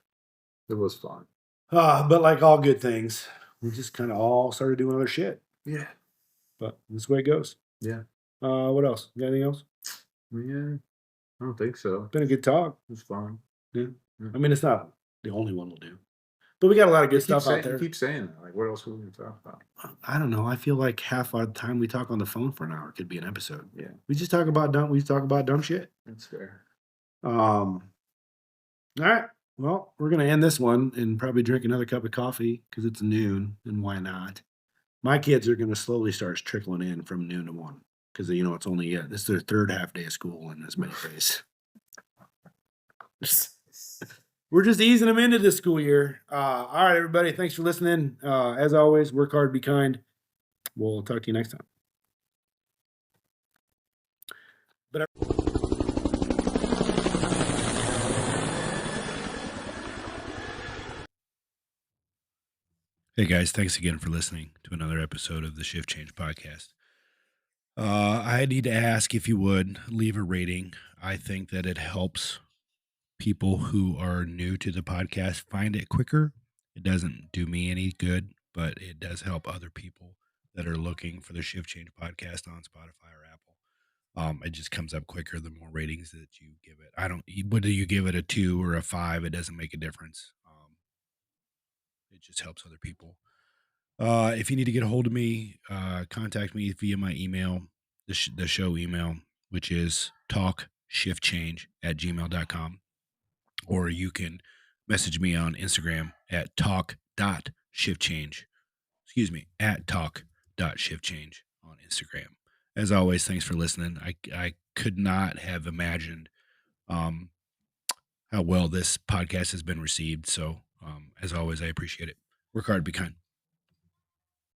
it was fun. But like all good things, we just kind of all started doing other shit. Yeah. But this is the way it goes. Yeah. What else? You got anything else? Yeah. I don't think so. Been a good talk. It was fun. Yeah. I mean, it's not the only one we'll do. But we got a lot of good stuff out there. You keep saying that. Like, what else are we going to talk about? I don't know. I feel like half our time we talk on the phone for an hour could be an episode. Yeah. We talk about dumb shit. That's fair. All right. Well, we're going to end this one and probably drink another cup of coffee because it's noon, and why not? My kids are going to slowly start trickling in from noon to 1 because, you know, it's only this is their third half day of school in as many days. We're just easing them into this school year. All right, everybody. Thanks for listening. As always, work hard, be kind. We'll talk to you next time. Hey guys, thanks again for listening to another episode of the Shift Change Podcast. I need to ask if you would leave a rating. I think that it helps people who are new to the podcast find it quicker. It doesn't do me any good, but it does help other people that are looking for the Shift Change Podcast on Spotify or Apple. It just comes up quicker the more ratings that you give it. Whether you give it a 2 or a 5, it doesn't make a difference. It just helps other people. If you need to get a hold of me, contact me via my email, the show email, which is talkshiftchange@gmail.com. Or you can message me on Instagram at talk.shiftchange. Excuse me, at talk.shiftchange on Instagram. As always, thanks for listening. I could not have imagined how well this podcast has been received. So, as always, I appreciate it. Work hard, be kind.